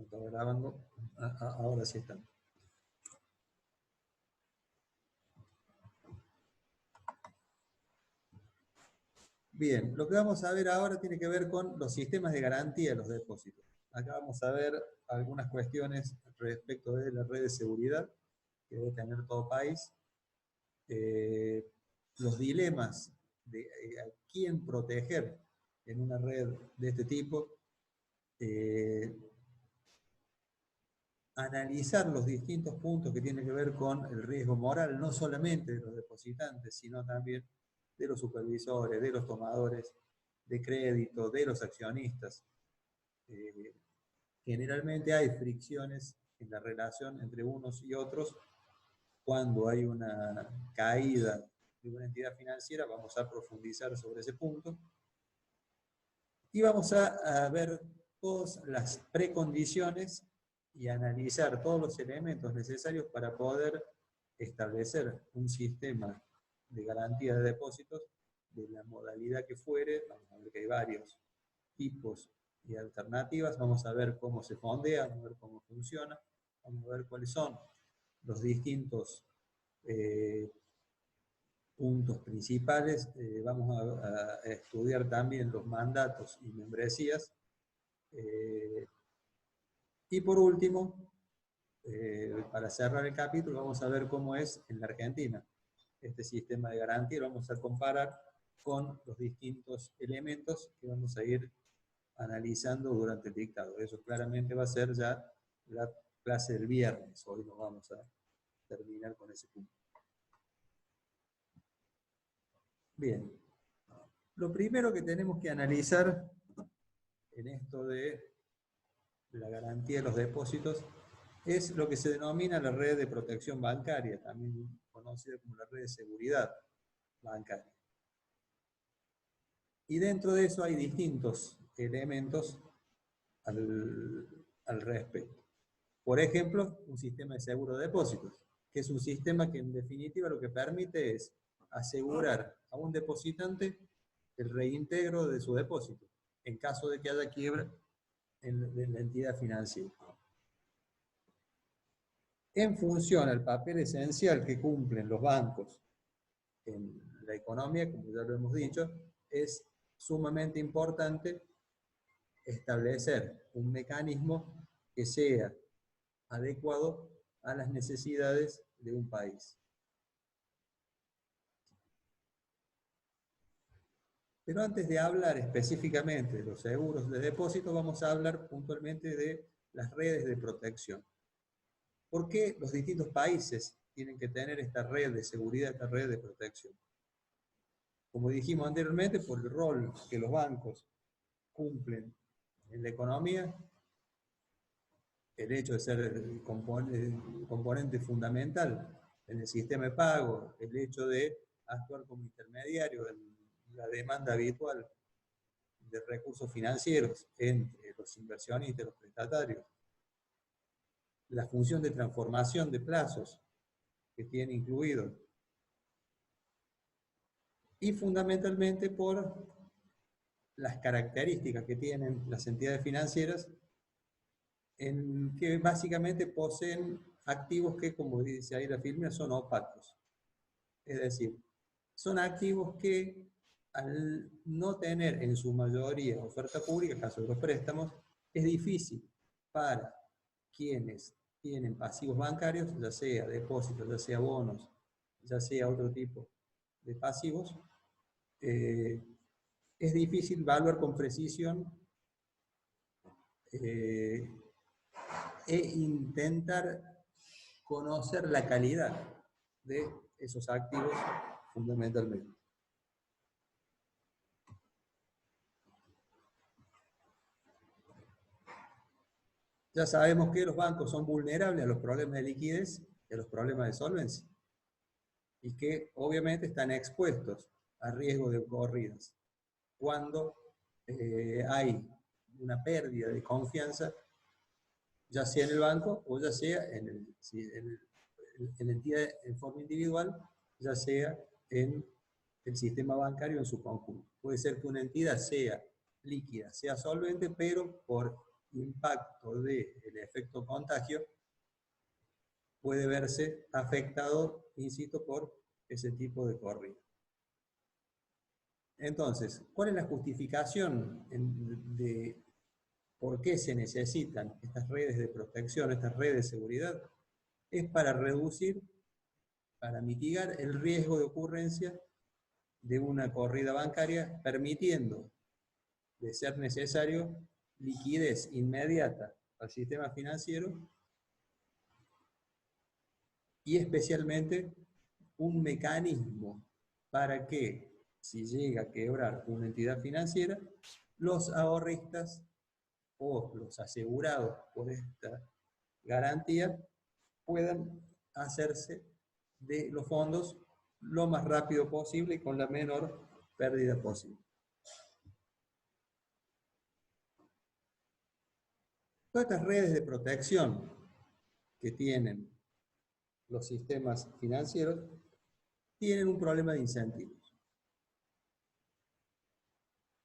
Estaba grabando, ahora sí está. Bien, lo que vamos a ver ahora tiene que ver con los sistemas de garantía de los depósitos. Acá vamos a ver algunas cuestiones respecto de la red de seguridad que debe tener todo país, los dilemas de a quién proteger en una red de este tipo, analizar los distintos puntos que tienen que ver con el riesgo moral, no solamente de los depositantes, sino también de los supervisores, de los tomadores de crédito, de los accionistas. Generalmente hay fricciones en la relación entre unos y otros. Cuando hay una caída de una entidad financiera, vamos a profundizar sobre ese punto. Y vamos a ver todas las precondiciones y analizar todos los elementos necesarios para poder establecer un sistema de garantía de depósitos de la modalidad que fuere. Vamos a ver que hay varios tipos y alternativas. Vamos a ver cómo se fondea, vamos a ver cómo funciona, vamos a ver cuáles son los distintos puntos principales. Vamos a estudiar también los mandatos y membresías. Y por último, para cerrar el capítulo, vamos a ver cómo es en la Argentina este sistema de garantía. Lo vamos a comparar con los distintos elementos que vamos a ir analizando durante el dictado. Eso claramente va a ser ya la clase del viernes. Hoy no vamos a terminar con ese punto. Bien. Lo primero que tenemos que analizar en esto de la garantía de los depósitos es lo que se denomina la red de protección bancaria, también conocida como la red de seguridad bancaria. Y dentro de eso hay distintos elementos al respecto. Por ejemplo, un sistema de seguro de depósitos, que es un sistema que en definitiva lo que permite es asegurar a un depositante el reintegro de su depósito, en caso de que haya quiebra en la entidad financiera. En función al papel esencial que cumplen los bancos en la economía, como ya lo hemos dicho, es sumamente importante establecer un mecanismo que sea adecuado a las necesidades de un país. Pero antes de hablar específicamente de los seguros de depósito, vamos a hablar puntualmente de las redes de protección. ¿Por qué los distintos países tienen que tener esta red de seguridad, esta red de protección? Como dijimos anteriormente, por el rol que los bancos cumplen en la economía, el hecho de ser el componente fundamental en el sistema de pago, el hecho de actuar como intermediario en la demanda habitual de recursos financieros entre los inversionistas y los prestatarios, la función de transformación de plazos que tiene incluido, y fundamentalmente por las características que tienen las entidades financieras, en que básicamente poseen activos que, como dice ahí la firma, son opacos. Es decir, son activos que al no tener en su mayoría oferta pública, en caso de los préstamos, es difícil para quienes tienen pasivos bancarios, ya sea depósitos, ya sea bonos, ya sea otro tipo de pasivos, es difícil evaluar con precisión e intentar conocer la calidad de esos activos fundamentalmente. Ya sabemos que los bancos son vulnerables a los problemas de liquidez y a los problemas de solvencia, y que obviamente están expuestos a riesgo de corridas cuando hay una pérdida de confianza, ya sea en el banco o ya sea en la entidad en forma individual, ya sea en el sistema bancario en su conjunto. Puede ser que una entidad sea líquida, sea solvente, pero por impacto del efecto contagio puede verse afectado, insisto, por ese tipo de corrida. Entonces, ¿cuál es la justificación de por qué se necesitan estas redes de protección, estas redes de seguridad? Es para reducir, para mitigar el riesgo de ocurrencia de una corrida bancaria, permitiendo, de ser necesario, liquidez inmediata al sistema financiero y especialmente un mecanismo para que, si llega a quebrar una entidad financiera, los ahorristas o los asegurados por esta garantía puedan hacerse de los fondos lo más rápido posible y con la menor pérdida posible. Todas estas redes de protección que tienen los sistemas financieros tienen un problema de incentivos.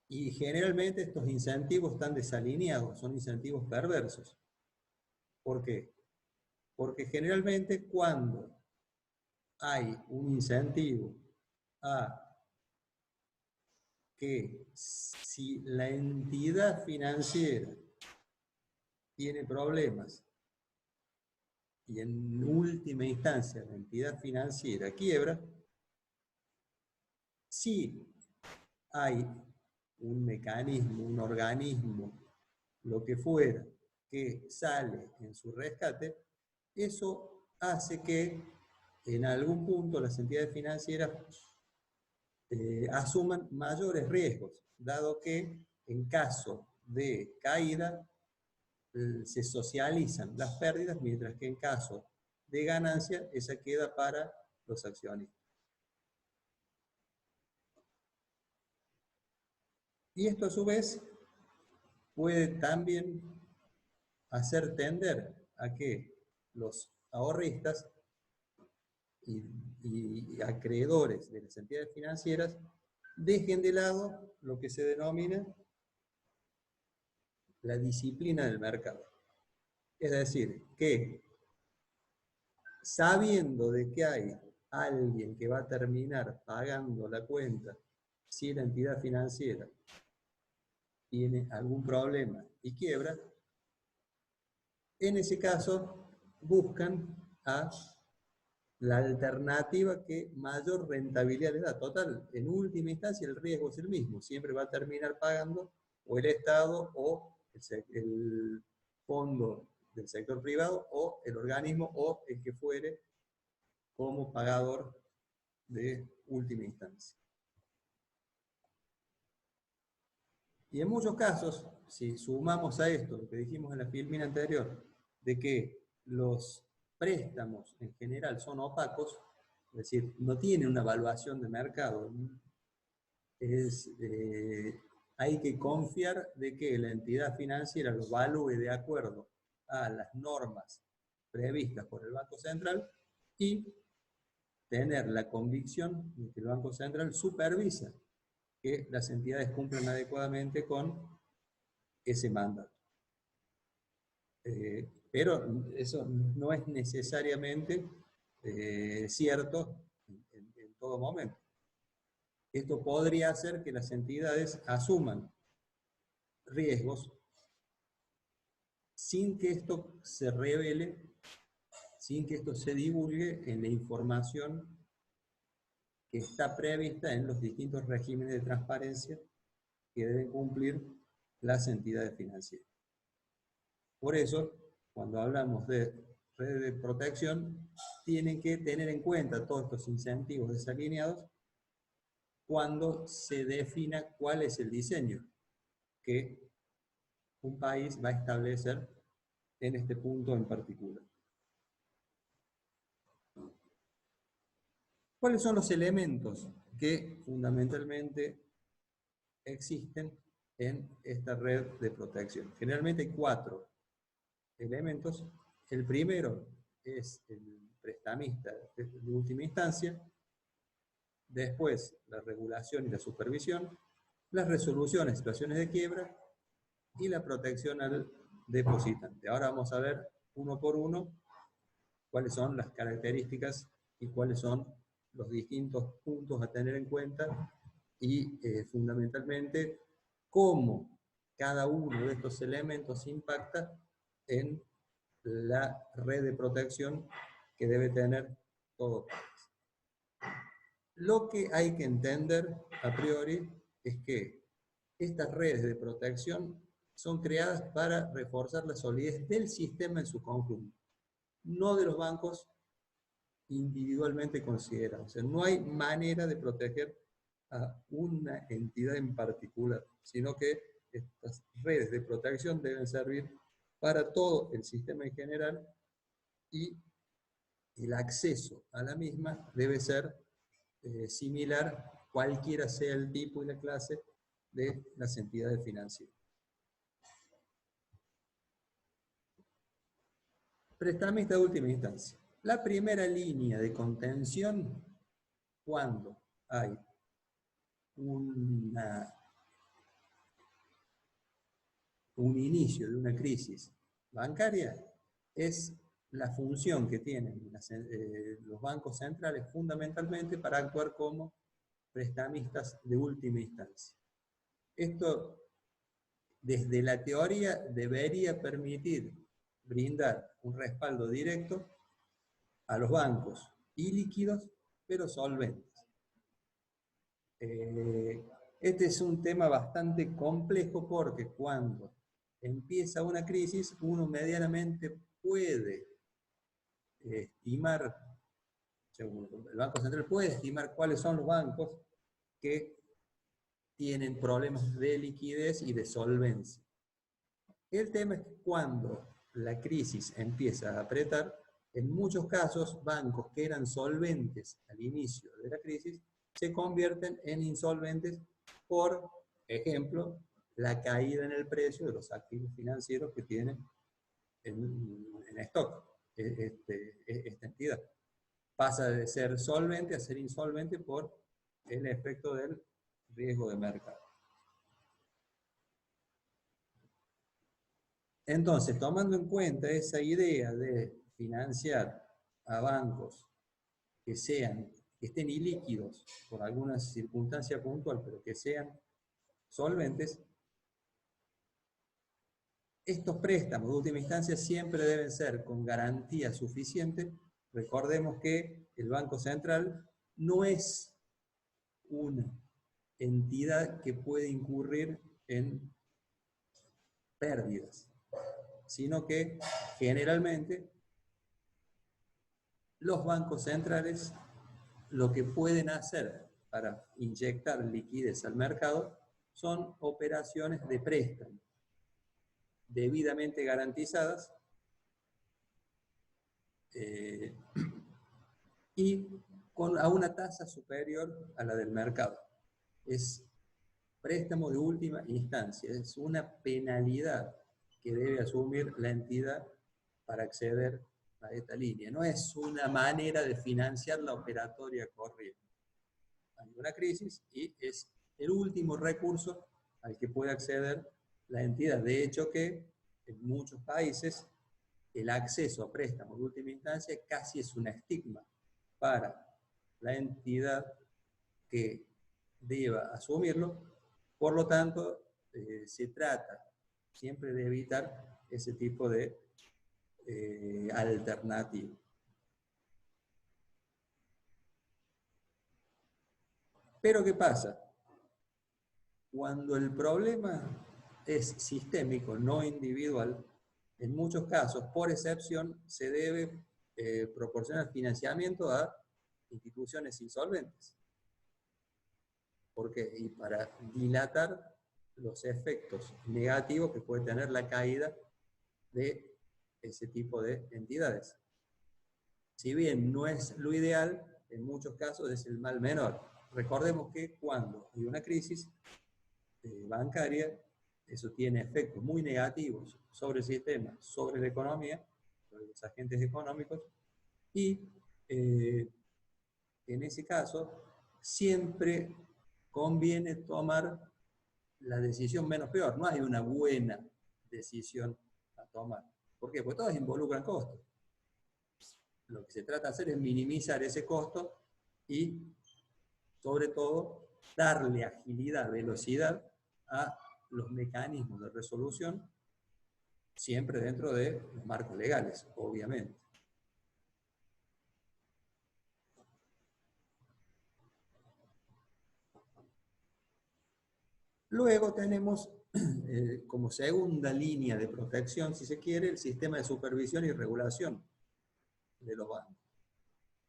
Y generalmente estos incentivos están desalineados, son incentivos perversos. ¿Por qué? Porque generalmente cuando hay un incentivo a que si la entidad financiera tiene problemas y en última instancia la entidad financiera quiebra, si hay un mecanismo, un organismo, lo que fuera, que sale en su rescate, eso hace que en algún punto las entidades financieras asuman mayores riesgos, dado que en caso de caída se socializan las pérdidas, mientras que en caso de ganancia esa queda para los accionistas. Y esto a su vez puede también hacer tender a que los ahorristas y acreedores de las entidades financieras dejen de lado lo que se denomina la disciplina del mercado. Es decir, que sabiendo de que hay alguien que va a terminar pagando la cuenta si la entidad financiera tiene algún problema y quiebra, en ese caso buscan a la alternativa que mayor rentabilidad le da. Total, en última instancia el riesgo es el mismo, siempre va a terminar pagando o el Estado o el fondo del sector privado o el organismo o el que fuere como pagador de última instancia. Y en muchos casos, si sumamos a esto lo que dijimos en la filmina anterior, de que los préstamos en general son opacos, es decir, no tienen una evaluación de mercado, hay que confiar de que la entidad financiera lo evalúe de acuerdo a las normas previstas por el Banco Central y tener la convicción de que el Banco Central supervisa que las entidades cumplan adecuadamente con ese mandato. Pero eso no es necesariamente cierto en todo momento. Esto podría hacer que las entidades asuman riesgos sin que esto se revele, sin que esto se divulgue en la información que está prevista en los distintos regímenes de transparencia que deben cumplir las entidades financieras. Por eso, cuando hablamos de redes de protección, tienen que tener en cuenta todos estos incentivos desalineados cuando se defina cuál es el diseño que un país va a establecer en este punto en particular. ¿Cuáles son los elementos que fundamentalmente existen en esta red de protección? Generalmente hay 4 elementos. El primero es el prestamista de última instancia, después la regulación y la supervisión, las resoluciones de situaciones de quiebra y la protección al depositante. Ahora vamos a ver uno por uno cuáles son las características y cuáles son los distintos puntos a tener en cuenta y fundamentalmente cómo cada uno de estos elementos impacta en la red de protección que debe tener todo país. Lo que hay que entender a priori es que estas redes de protección son creadas para reforzar la solidez del sistema en su conjunto, no de los bancos individualmente considerados. O sea, no hay manera de proteger a una entidad en particular, sino que estas redes de protección deben servir para todo el sistema en general y el acceso a la misma debe ser similar cualquiera sea el tipo y la clase de las entidades financieras. Prestamista de última instancia. La primera línea de contención, cuando hay un inicio de una crisis bancaria, es la función que tienen los bancos centrales fundamentalmente para actuar como prestamistas de última instancia. Esto, desde la teoría, debería permitir brindar un respaldo directo a los bancos ilíquidos, pero solventes. Este es un tema bastante complejo porque cuando empieza una crisis, uno medianamente puede estimar, según el Banco Central puede estimar cuáles son los bancos que tienen problemas de liquidez y de solvencia. El tema es que cuando la crisis empieza a apretar, en muchos casos bancos que eran solventes al inicio de la crisis se convierten en insolventes por ejemplo, la caída en el precio de los activos financieros que tienen en stock esta entidad. Pasa de ser solvente a ser insolvente por el efecto del riesgo de mercado. Entonces, tomando en cuenta esa idea de financiar a bancos que estén ilíquidos por alguna circunstancia puntual, pero que sean solventes, estos préstamos de última instancia siempre deben ser con garantía suficiente. Recordemos que el Banco Central no es una entidad que puede incurrir en pérdidas, sino que generalmente los bancos centrales lo que pueden hacer para inyectar liquidez al mercado son operaciones de préstamo debidamente garantizadas y a una tasa superior a la del mercado. Es préstamo de última instancia, es una penalidad que debe asumir la entidad para acceder a esta línea. No es una manera de financiar la operatoria corriente. Hay una crisis y es el último recurso al que puede acceder la entidad. De hecho que en muchos países el acceso a préstamos de última instancia casi es un estigma para la entidad que deba asumirlo. Por lo tanto, se trata siempre de evitar ese tipo de alternativa. Pero ¿qué pasa? Cuando el problema es sistémico, no individual, en muchos casos, por excepción, se debe proporcionar financiamiento a instituciones insolventes. ¿Por qué? Y para dilatar los efectos negativos que puede tener la caída de ese tipo de entidades. Si bien no es lo ideal, en muchos casos es el mal menor. Recordemos que cuando hay una crisis bancaria, eso tiene efectos muy negativos sobre el sistema, sobre la economía, sobre los agentes económicos, y en ese caso siempre conviene tomar la decisión menos peor. No hay una buena decisión tomar. ¿Por qué? Porque todas involucran costos. Lo que se trata de hacer es minimizar ese costo y, sobre todo, darle agilidad, velocidad a los mecanismos de resolución, siempre dentro de los marcos legales, obviamente. Luego tenemos como segunda línea de protección, si se quiere, el sistema de supervisión y regulación de los bancos.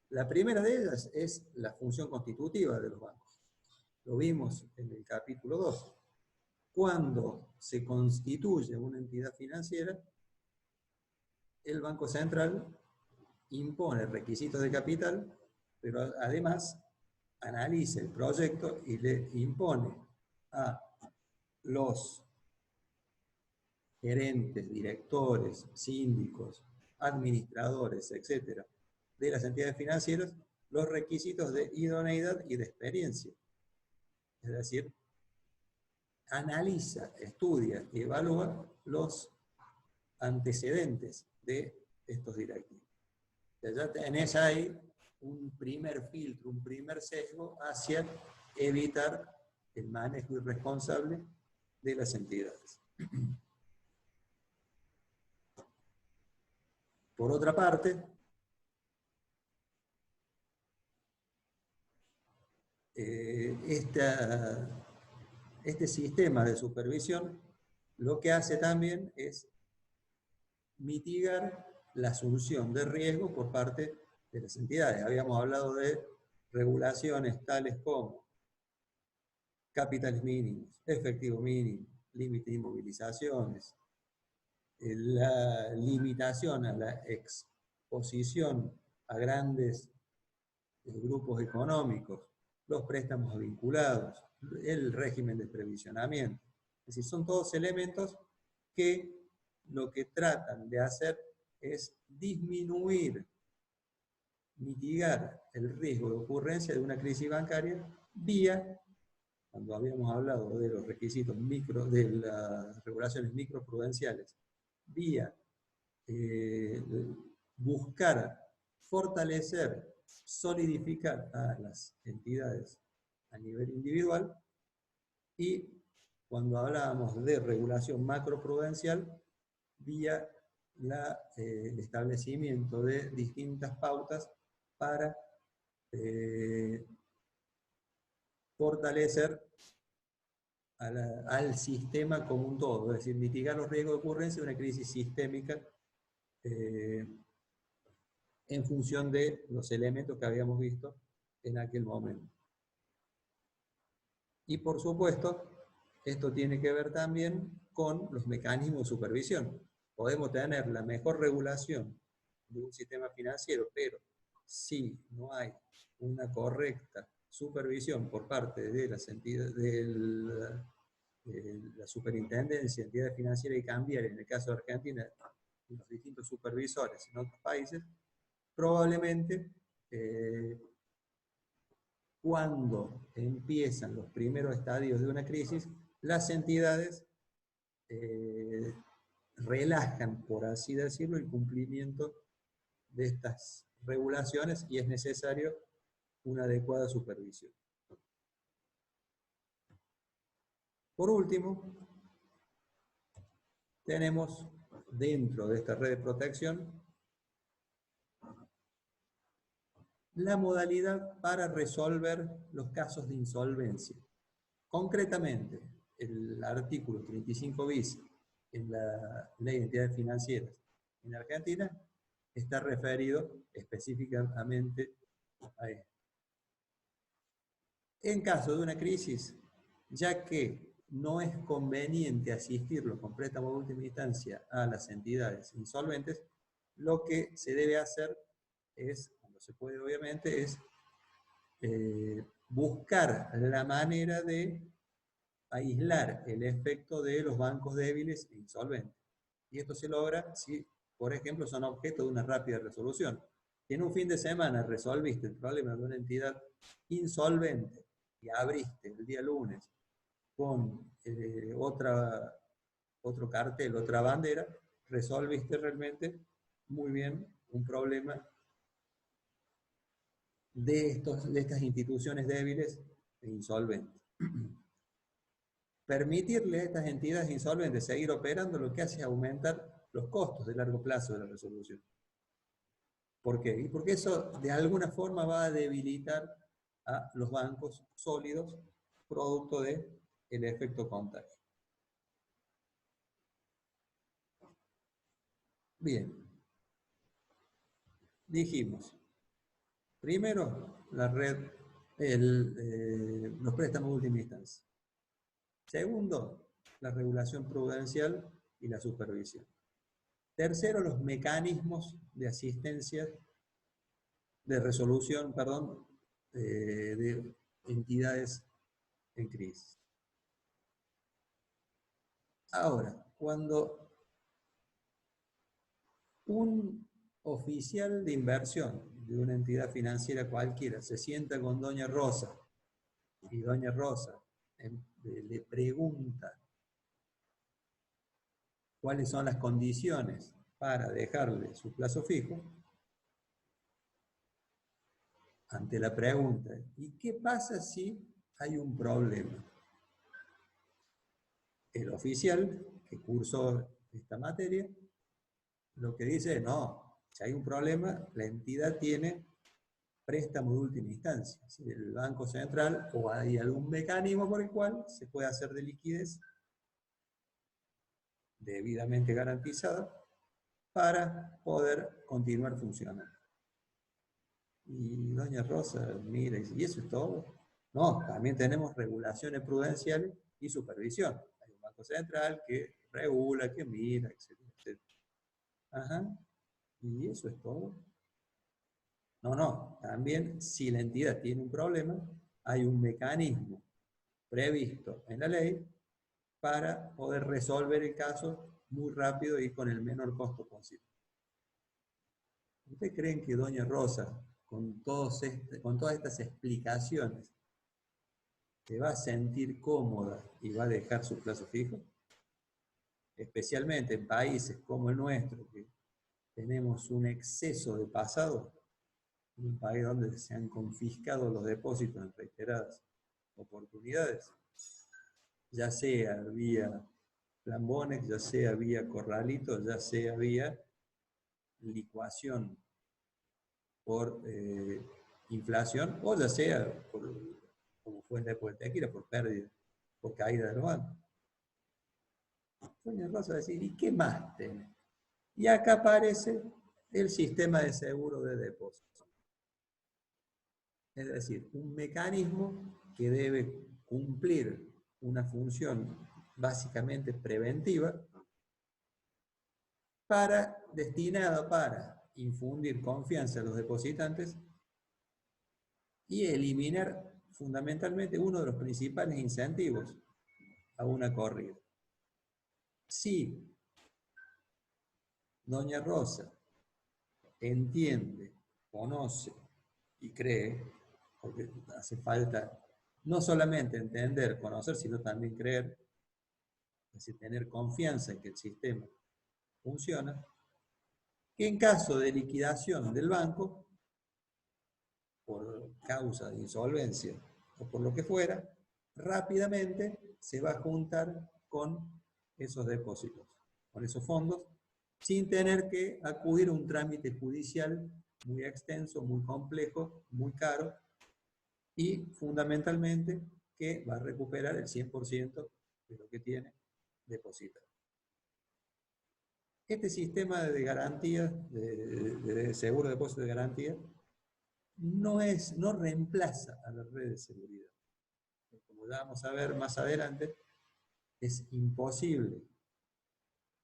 La primera de ellas es la función constitutiva de los bancos. Lo vimos en el capítulo 2. Cuando se constituye una entidad financiera, el Banco Central impone requisitos de capital, pero además analiza el proyecto y le impone a los gerentes, directores, síndicos, administradores, etcétera, de las entidades financieras, los requisitos de idoneidad y de experiencia. Es decir, analiza, estudia y evalúa los antecedentes de estos directivos. Ya tenés ahí un primer filtro, un primer sesgo hacia evitar el manejo irresponsable de las entidades. Por otra parte, este sistema de supervisión lo que hace también es mitigar la asunción de riesgo por parte de las entidades. Habíamos hablado de regulaciones tales como capitales mínimos, efectivo mínimo, límite de inmovilizaciones, la limitación a la exposición a grandes grupos económicos, los préstamos vinculados, el régimen de previsionamiento. Es decir, son todos elementos que lo que tratan de hacer es disminuir, mitigar el riesgo de ocurrencia de una crisis bancaria vía, cuando habíamos hablado de los requisitos micro, de las regulaciones microprudenciales, vía buscar fortalecer, solidificar a las entidades a nivel individual, y cuando hablábamos de regulación macroprudencial, vía el establecimiento de distintas pautas para fortalecer al sistema como un todo, es decir, mitigar los riesgos de ocurrencia de una crisis sistémica en función de los elementos que habíamos visto en aquel momento. Y por supuesto, esto tiene que ver también con los mecanismos de supervisión. Podemos tener la mejor regulación de un sistema financiero, pero si no hay una correcta supervisión por parte de las entidades, de la superintendencia, entidades financieras y cambiarias, en el caso de Argentina, los distintos supervisores en otros países, probablemente cuando empiezan los primeros estadios de una crisis, las entidades relajan, por así decirlo, el cumplimiento de estas regulaciones y es necesario una adecuada supervisión. Por último, tenemos dentro de esta red de protección la modalidad para resolver los casos de insolvencia. Concretamente, el artículo 35 bis en la Ley de Entidades Financieras en Argentina está referido específicamente a esto. En caso de una crisis, ya que no es conveniente asistirlo con préstamo de última instancia a las entidades insolventes, lo que se debe hacer es, cuando se puede obviamente, es buscar la manera de aislar el efecto de los bancos débiles e insolventes. Y esto se logra si, por ejemplo, son objeto de una rápida resolución. Si en un fin de semana resolviste el problema de una entidad insolvente y abriste el día lunes con otro cartel, otra bandera, resolviste realmente muy bien un problema de estas instituciones débiles e insolventes. Permitirle a estas entidades insolventes seguir operando lo que hace es aumentar los costos de largo plazo de la resolución. ¿Por qué? Y porque eso de alguna forma va a debilitar a los bancos sólidos producto del efecto contagio. Bien, dijimos, primero la red, los préstamos de última instancia. Segundo, la regulación prudencial y la supervisión. Tercero, los mecanismos de asistencia, de resolución, perdón, de entidades en crisis. Ahora, cuando un oficial de inversión de una entidad financiera cualquiera se sienta con doña Rosa y doña Rosa le pregunta cuáles son las condiciones para dejarle su plazo fijo, ante la pregunta, ¿y qué pasa si hay un problema? El oficial que cursó esta materia lo que dice es, no, si hay un problema, la entidad tiene préstamo de última instancia. Si el Banco Central o hay algún mecanismo por el cual se puede hacer de liquidez debidamente garantizada para poder continuar funcionando. Y doña Rosa mira y dice, ¿y eso es todo? No, también tenemos regulaciones prudenciales y supervisión. Hay un Banco Central que regula, que mira, etcétera, etcétera. Ajá. ¿Y eso es todo? No, no. También si la entidad tiene un problema, hay un mecanismo previsto en la ley para poder resolver el caso muy rápido y con el menor costo posible. ¿Ustedes creen que doña Rosa, con todas estas explicaciones, se va a sentir cómoda y va a dejar su plazo fijo? Especialmente en países como el nuestro, que tenemos un exceso de pasado, en un país donde se han confiscado los depósitos en reiteradas oportunidades, ya sea vía lambones, ya sea vía corralitos, ya sea vía licuación por inflación, o ya sea, como fue en la época de Tequila, por pérdida, por caída del banco. Doña Rosa va a decir, ¿y qué más tenés? Y acá aparece el sistema de seguro de depósito. Es decir, un mecanismo que debe cumplir una función básicamente preventiva destinada para infundir confianza a los depositantes y eliminar fundamentalmente uno de los principales incentivos a una corrida. Si doña Rosa entiende, conoce y cree, porque hace falta no solamente entender, conocer, sino también creer, es decir, tener confianza en que el sistema funciona, que en caso de liquidación del banco, por causa de insolvencia o por lo que fuera, rápidamente se va a juntar con esos depósitos, con esos fondos, sin tener que acudir a un trámite judicial muy extenso, muy complejo, muy caro, y fundamentalmente que va a recuperar el 100% de lo que tiene depositado. Este sistema de garantía, de seguro de depósito de garantía, no reemplaza a la red de seguridad. Como ya vamos a ver más adelante, es imposible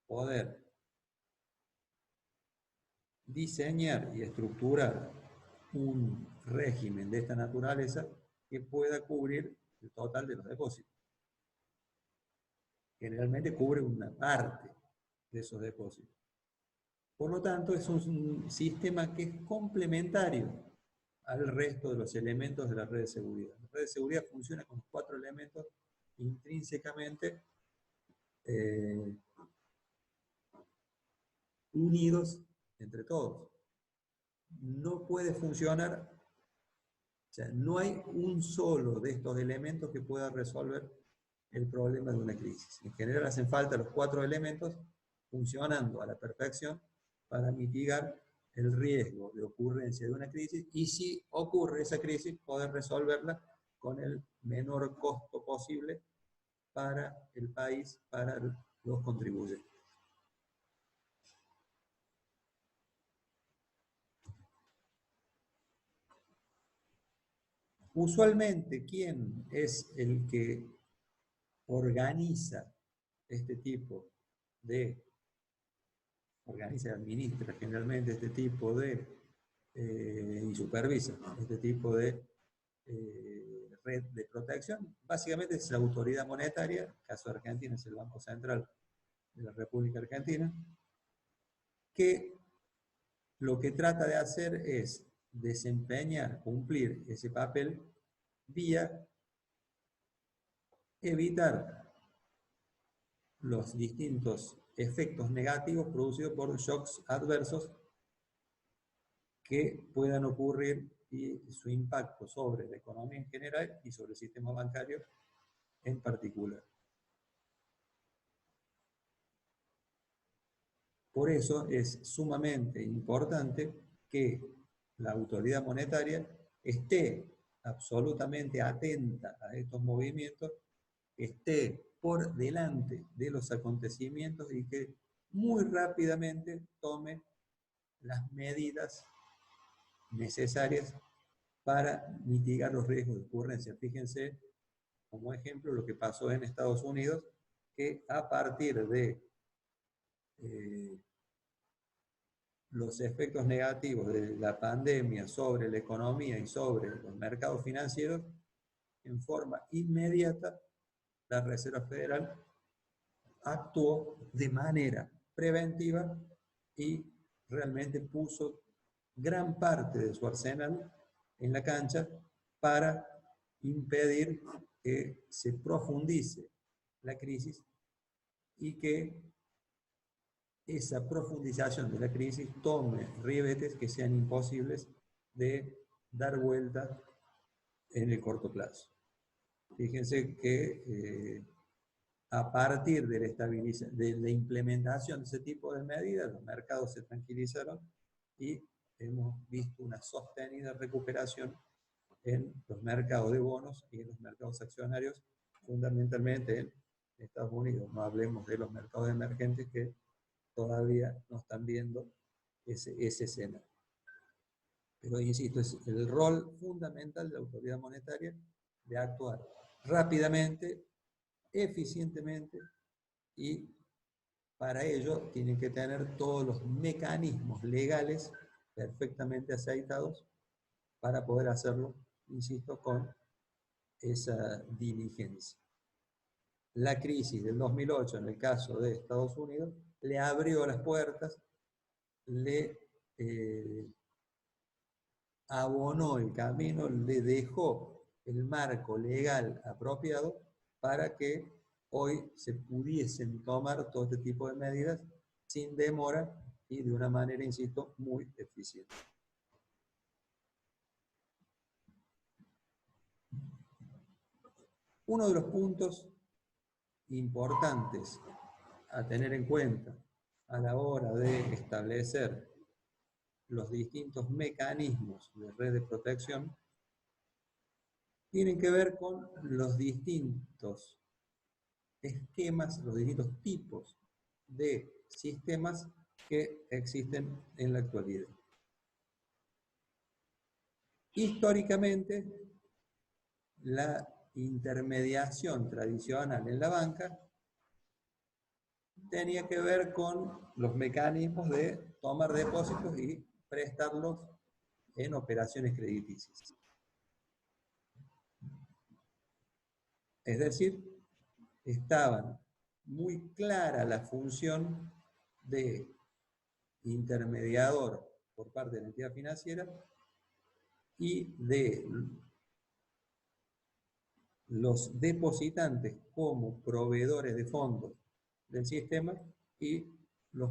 poder diseñar y estructurar un régimen de esta naturaleza que pueda cubrir el total de los depósitos. Generalmente cubre una parte de esos depósitos. Por lo tanto, es un sistema que es complementario al resto de los elementos de la red de seguridad. La red de seguridad funciona con 4 elementos intrínsecamente unidos entre todos. No puede funcionar, o sea, no hay un solo de estos elementos que pueda resolver el problema de una crisis. En general hacen falta los 4 elementos funcionando a la perfección para mitigar el riesgo de ocurrencia de una crisis y si ocurre esa crisis poder resolverla con el menor costo posible para el país, para los contribuyentes. Usualmente, ¿quién es el que organiza este tipo de, organiza y administra generalmente este tipo de, y supervisa este tipo de red de protección? Básicamente es la autoridad monetaria, en el caso de Argentina es el Banco Central de la República Argentina, que lo que trata de hacer es desempeñar, cumplir ese papel vía evitar los distintos efectos negativos producidos por shocks adversos que puedan ocurrir y su impacto sobre la economía en general y sobre el sistema bancario en particular. Por eso es sumamente importante que la autoridad monetaria esté absolutamente atenta a estos movimientos, esté por delante de los acontecimientos y que muy rápidamente tome las medidas necesarias para mitigar los riesgos de ocurrencia. Fíjense como ejemplo lo que pasó en Estados Unidos, que a partir de los efectos negativos de la pandemia sobre la economía y sobre los mercados financieros, en forma inmediata, la Reserva Federal actuó de manera preventiva y realmente puso gran parte de su arsenal en la cancha para impedir que se profundice la crisis y que esa profundización de la crisis tome ribetes que sean imposibles de dar vuelta en el corto plazo. Fíjense que a partir de la implementación de ese tipo de medidas, los mercados se tranquilizaron y hemos visto una sostenida recuperación en los mercados de bonos y en los mercados accionarios, fundamentalmente en Estados Unidos. No hablemos de los mercados emergentes que todavía no están viendo ese escenario. Pero insisto, es el rol fundamental de la autoridad monetaria de actuar rápidamente, eficientemente, y para ello tienen que tener todos los mecanismos legales perfectamente aceitados para poder hacerlo, insisto, con esa diligencia. La crisis del 2008, en el caso de Estados Unidos, le abrió las puertas, le abonó el camino, le dejó el marco legal apropiado para que hoy se pudiesen tomar todo este tipo de medidas sin demora y de una manera, insisto, muy eficiente. Uno de los puntos importantes a tener en cuenta a la hora de establecer los distintos mecanismos de red de protección tienen que ver con los distintos esquemas, los distintos tipos de sistemas que existen en la actualidad. Históricamente, la intermediación tradicional en la banca tenía que ver con los mecanismos de tomar depósitos y prestarlos en operaciones crediticias. Es decir, estaban muy clara la función de intermediador por parte de la entidad financiera y de los depositantes como proveedores de fondos del sistema y los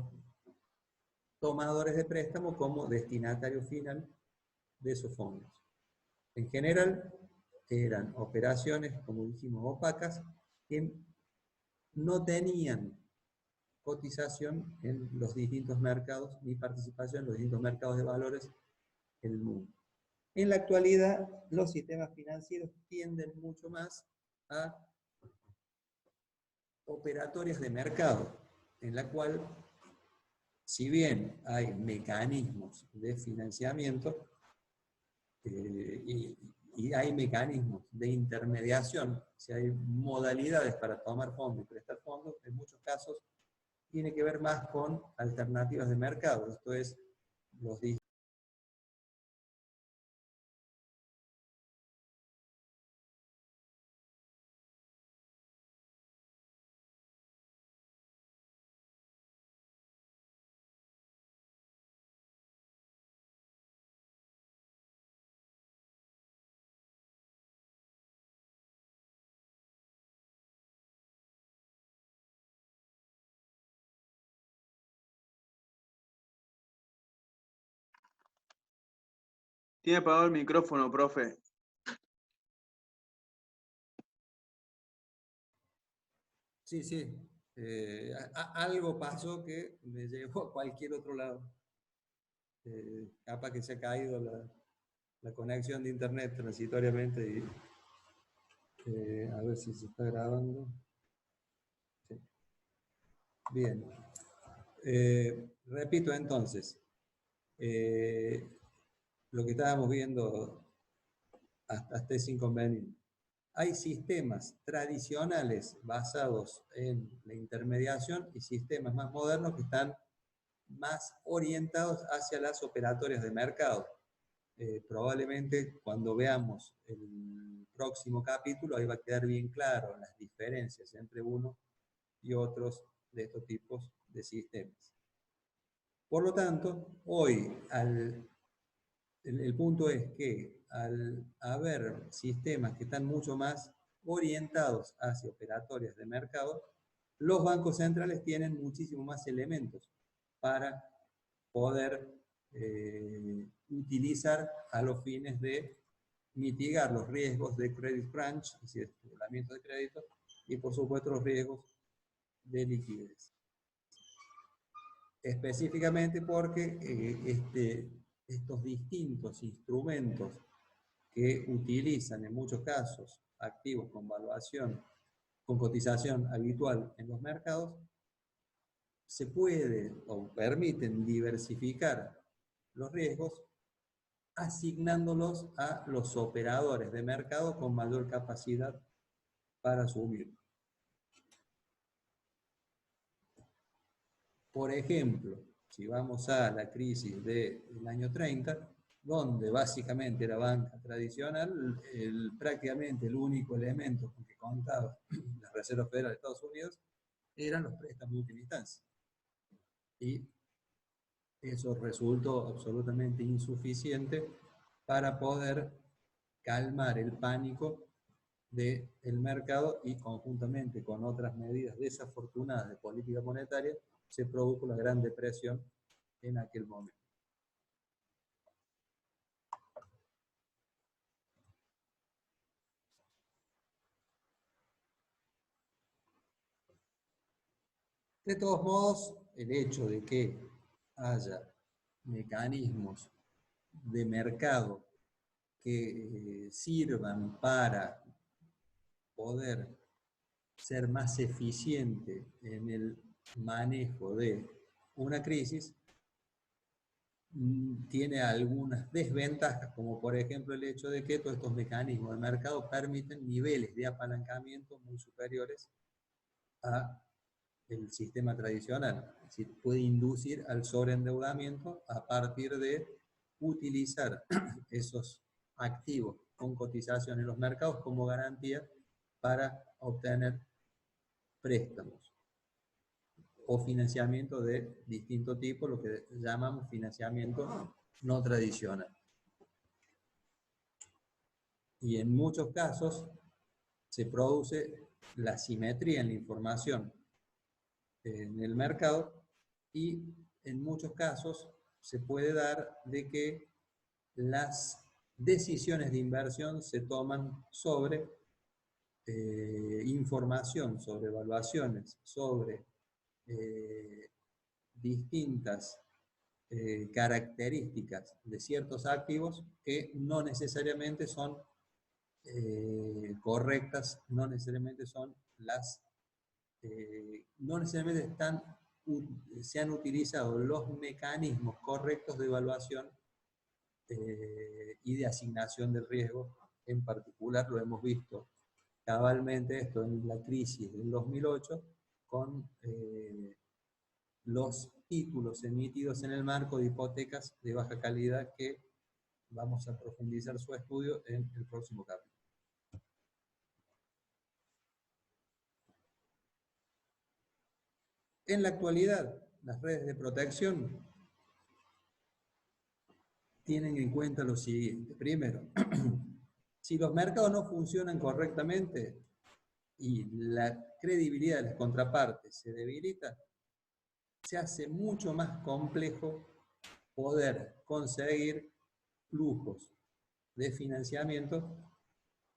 tomadores de préstamo como destinatario final de esos fondos. En general, eran operaciones, como dijimos, opacas, que no tenían cotización en los distintos mercados, ni participación en los distintos mercados de valores en el mundo. En la actualidad, los sistemas financieros tienden mucho más a operatorias de mercado, en la cual, si bien hay mecanismos de financiamiento y hay mecanismos de intermediación, si hay modalidades para tomar fondos y prestar fondos, en muchos casos tiene que ver más con alternativas de mercado, esto es, los Tiene apagado el micrófono, profe. Sí, sí. Algo pasó que me llevó a cualquier otro lado. Capaz que se ha caído la conexión de internet transitoriamente y a ver si se está grabando. Sí. Bien. Repito entonces, lo que estábamos viendo hasta ese inconveniente. Hay sistemas tradicionales basados en la intermediación y sistemas más modernos que están más orientados hacia las operatorias de mercado. Probablemente cuando veamos el próximo capítulo ahí va a quedar bien claro las diferencias entre uno y otros de estos tipos de sistemas. Por lo tanto, hoy el punto es que al haber sistemas que están mucho más orientados hacia operatorias de mercado, los bancos centrales tienen muchísimo más elementos para poder utilizar a los fines de mitigar los riesgos de credit crunch, es decir, desbordamiento de crédito, y por supuesto los riesgos de liquidez. Específicamente porque estos distintos instrumentos que utilizan en muchos casos activos con valuación, con cotización habitual en los mercados, se puede o permiten diversificar los riesgos asignándolos a los operadores de mercado con mayor capacidad para asumir. Por ejemplo, si vamos a la crisis del año 30, donde básicamente era banca tradicional, prácticamente el único elemento con que contaba la Reserva Federal de Estados Unidos eran los préstamos de última instancia. Y eso resultó absolutamente insuficiente para poder calmar el pánico del mercado y conjuntamente con otras medidas desafortunadas de política monetaria se produjo la Gran Depresión en aquel momento. De todos modos, el hecho de que haya mecanismos de mercado que sirvan para poder ser más eficiente en el manejo de una crisis, tiene algunas desventajas, como por ejemplo el hecho de que todos estos mecanismos de mercado permiten niveles de apalancamiento muy superiores a el sistema tradicional. Es decir, puede inducir al sobreendeudamiento a partir de utilizar esos activos con cotización en los mercados como garantía para obtener préstamos o financiamiento de distinto tipo, lo que llamamos financiamiento no tradicional. Y en muchos casos se produce la simetría en la información en el mercado y en muchos casos se puede dar de que las decisiones de inversión se toman sobre información, sobre evaluaciones, sobre distintas características de ciertos activos que no necesariamente son correctas, no necesariamente son las, no necesariamente se han utilizado los mecanismos correctos de evaluación y de asignación del riesgo. En particular lo hemos visto cabalmente esto en la crisis del 2008 con los títulos emitidos en el marco de hipotecas de baja calidad, que vamos a profundizar su estudio en el próximo capítulo. En la actualidad, las redes de protección tienen en cuenta lo siguiente. Primero, si los mercados no funcionan correctamente y la credibilidad de las contrapartes se debilita, se hace mucho más complejo poder conseguir flujos de financiamiento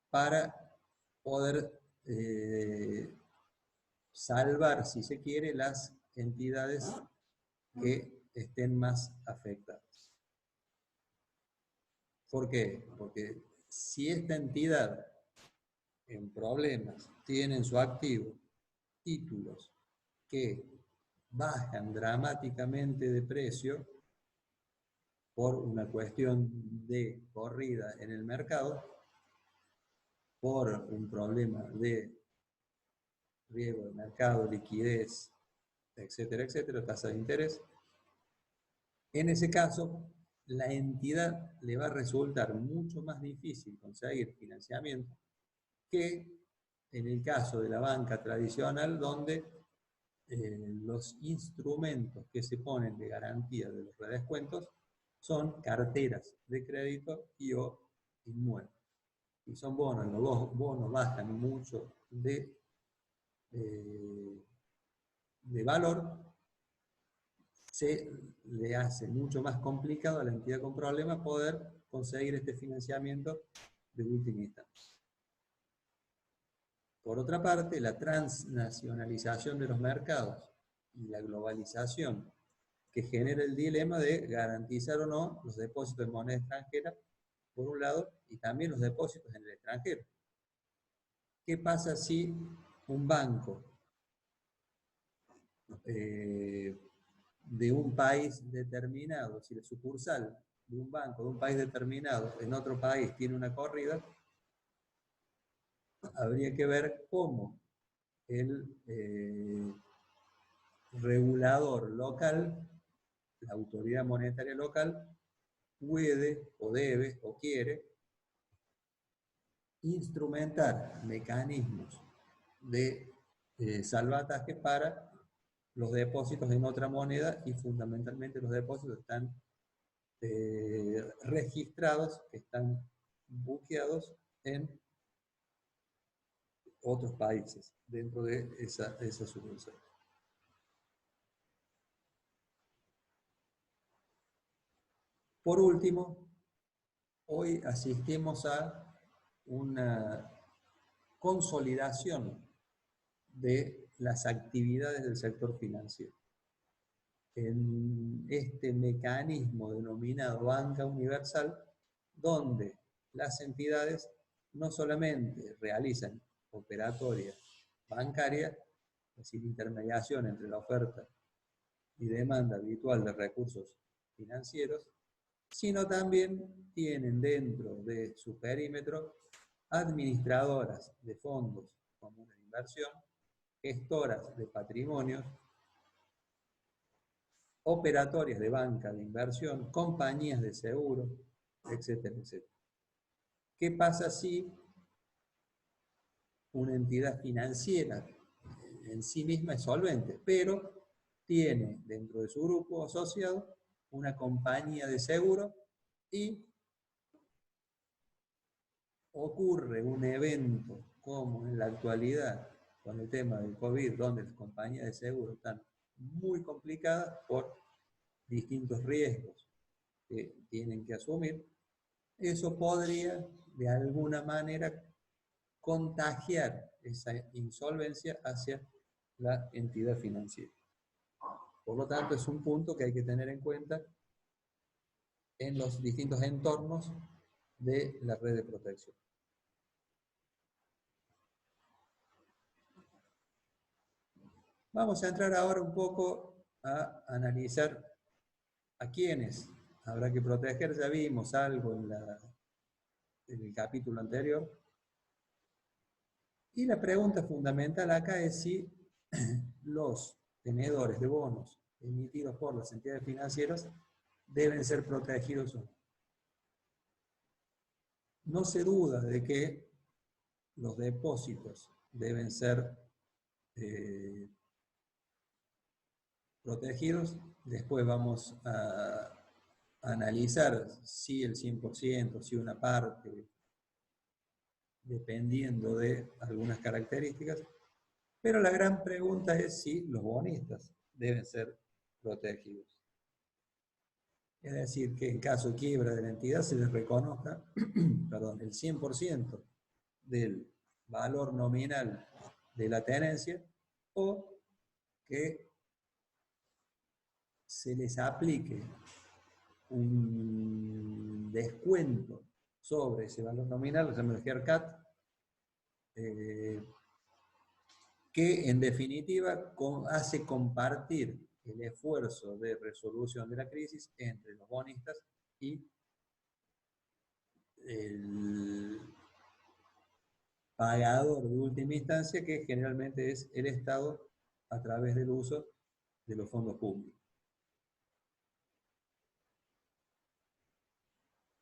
para poder salvar, si se quiere, las entidades que estén más afectadas. ¿Por qué? Porque si esta entidad en problemas tiene en su activo títulos que bajan dramáticamente de precio por una cuestión de corrida en el mercado, por un problema de riesgo de mercado, liquidez, etcétera, etcétera, tasa de interés, en ese caso la entidad le va a resultar mucho más difícil conseguir financiamiento que en el caso de la banca tradicional, donde los instrumentos que se ponen de garantía de los redescuentos son carteras de crédito y o inmuebles. Y son bonos, los bonos bajan mucho de valor, se le hace mucho más complicado a la entidad con problemas poder conseguir este financiamiento de última instancia. Por otra parte, la transnacionalización de los mercados y la globalización, que genera el dilema de garantizar o no los depósitos de moneda extranjera, por un lado, y también los depósitos en el extranjero. ¿Qué pasa si un banco de un país determinado, si la sucursal de un banco de un país determinado en otro país tiene una corrida? Habría que ver cómo el regulador local, la autoridad monetaria local, puede o debe o quiere instrumentar mecanismos de salvataje para los depósitos en otra moneda, y fundamentalmente los depósitos están registrados, están buqueados en otros países dentro de esa sucursal. Por último, hoy asistimos a una consolidación de las actividades del sector financiero. En este mecanismo denominado banca universal, donde las entidades no solamente realizan operatoria bancaria, es decir, intermediación entre la oferta y demanda habitual de recursos financieros, sino también tienen dentro de su perímetro administradoras de fondos comunes de inversión, gestoras de patrimonios, operatorias de banca de inversión, compañías de seguro, etcétera, etcétera. ¿Qué pasa si una entidad financiera en sí misma es solvente, pero tiene dentro de su grupo asociado una compañía de seguro y ocurre un evento como en la actualidad con el tema del COVID, donde las compañías de seguro están muy complicadas por distintos riesgos que tienen que asumir, eso podría de alguna manera contagiar esa insolvencia hacia la entidad financiera. Por lo tanto, es un punto que hay que tener en cuenta en los distintos entornos de la red de protección. Vamos a entrar ahora un poco a analizar a quiénes habrá que proteger. Ya vimos algo en el capítulo anterior. Y la pregunta fundamental acá es si los tenedores de bonos emitidos por las entidades financieras deben ser protegidos o no. No se duda de que los depósitos deben ser protegidos. Después vamos a analizar si el 100%, si una parte, dependiendo de algunas características. Pero la gran pregunta es si los bonistas deben ser protegidos. Es decir, que en caso de quiebra de la entidad se les reconozca perdón, el 100% del valor nominal de la tenencia, o que se les aplique un descuento sobre ese valor nominal, que se llama el haircut, que en definitiva hace compartir el esfuerzo de resolución de la crisis entre los bonistas y el pagador de última instancia, que generalmente es el Estado a través del uso de los fondos públicos.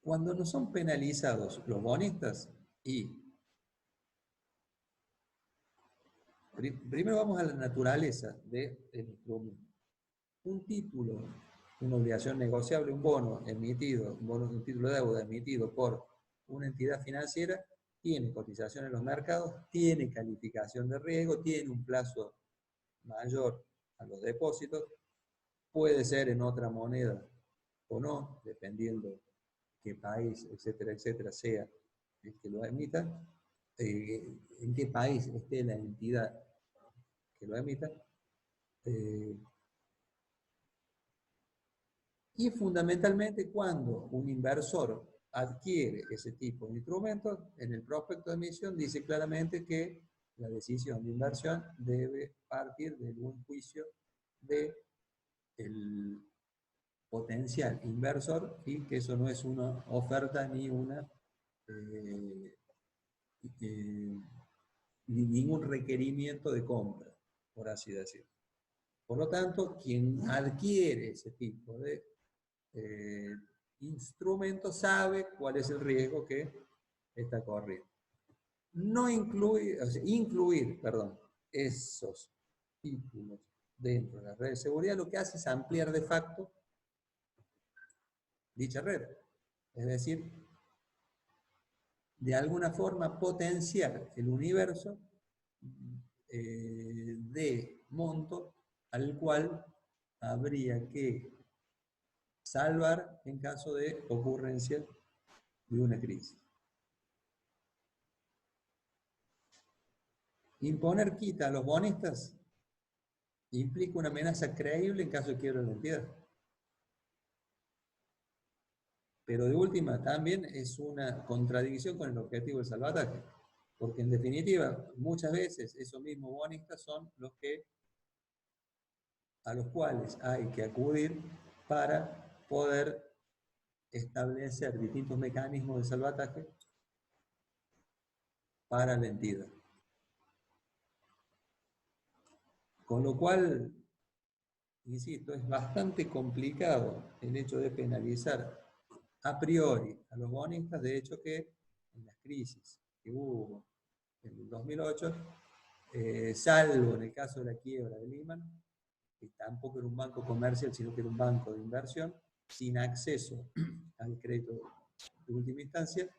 Cuando no son penalizados los bonistas, y primero vamos a la naturaleza del instrumento. Un título, una obligación negociable, un bono emitido, un título de deuda emitido por una entidad financiera, tiene cotización en los mercados, tiene calificación de riesgo, tiene un plazo mayor a los depósitos, puede ser en otra moneda o no, dependiendo qué país, etcétera, etcétera, sea el que lo emita, en qué país esté la entidad que lo emita, y fundamentalmente cuando un inversor adquiere ese tipo de instrumentos, en el prospecto de emisión dice claramente que la decisión de inversión debe partir del buen juicio del potencial inversor, y que eso no es una oferta ni ningún requerimiento de compra, por así decirlo. Por lo tanto, quien adquiere ese tipo de instrumento sabe cuál es el riesgo que está corriendo. No incluir, o sea, incluir, perdón, esos títulos dentro de la red de seguridad lo que hace es ampliar de facto dicha red. Es decir, de alguna forma potenciar el universo de monto al cual habría que salvar en caso de ocurrencia de una crisis. Imponer quita a los bonistas implica una amenaza creíble en caso de quiebra de la entidad. Pero de última también es una contradicción con el objetivo del salvataje, porque en definitiva muchas veces esos mismos bonistas son los que, a los cuales hay que acudir para poder establecer distintos mecanismos de salvataje para la entidad. Con lo cual, insisto, es bastante complicado el hecho de penalizar a priori a los bonistas. De hecho que en las crisis que hubo en el 2008, salvo en el caso de la quiebra de Lehman, que tampoco era un banco comercial, sino que era un banco de inversión, sin acceso al crédito de última instancia,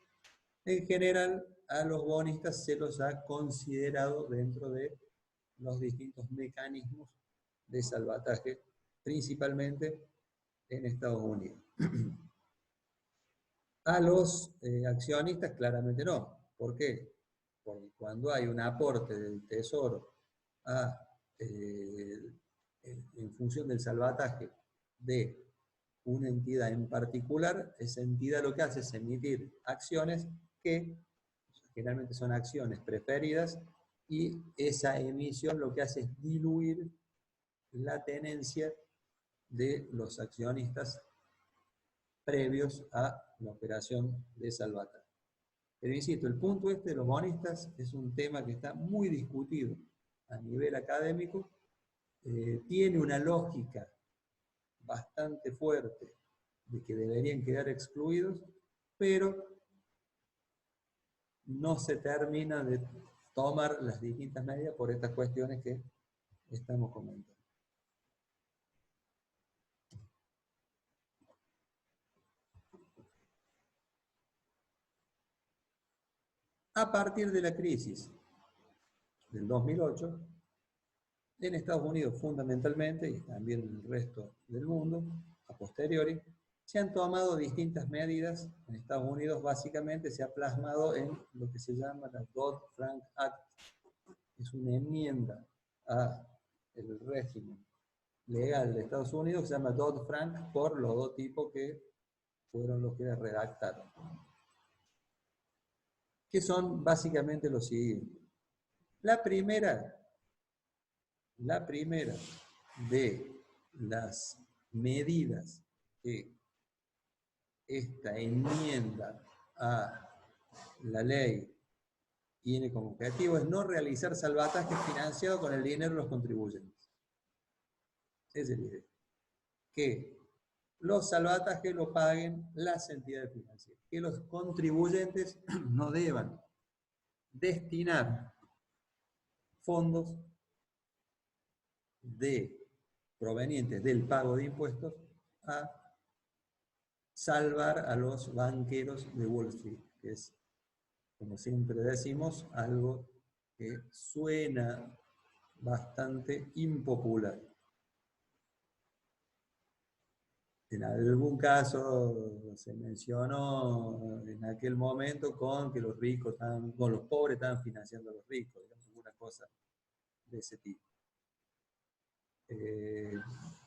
en general a los bonistas se los ha considerado dentro de los distintos mecanismos de salvataje, principalmente en Estados Unidos. A los accionistas claramente no. ¿Por qué? Porque cuando hay un aporte del Tesoro en función del salvataje de una entidad en particular, esa entidad lo que hace es emitir acciones que generalmente son acciones preferidas, y esa emisión lo que hace es diluir la tenencia de los accionistas previos a la operación de salvataje. Pero insisto, el punto de los bonistas es un tema que está muy discutido a nivel académico, tiene una lógica bastante fuerte de que deberían quedar excluidos, pero no se termina de tomar las distintas medidas por estas cuestiones que estamos comentando. A partir de la crisis del 2008, en Estados Unidos fundamentalmente, y también en el resto del mundo, a posteriori, se han tomado distintas medidas. En Estados Unidos básicamente se ha plasmado en lo que se llama la Dodd-Frank Act. Es una enmienda al régimen legal de Estados Unidos que se llama Dodd-Frank por los dos tipos que fueron los que redactaron. Que son básicamente los siguientes. La primera de las medidas que esta enmienda a la ley tiene como objetivo es no realizar salvatajes financiados con el dinero de los contribuyentes. Es decir, que los salvatajes lo paguen las entidades financieras, que los contribuyentes no deban destinar fondos provenientes del pago de impuestos a salvar a los banqueros de Wall Street, que es, como siempre decimos, algo que suena bastante impopular. En algún caso se mencionó en aquel momento con que los ricos con los pobres estaban financiando a los ricos, digamos, alguna cosa de ese tipo.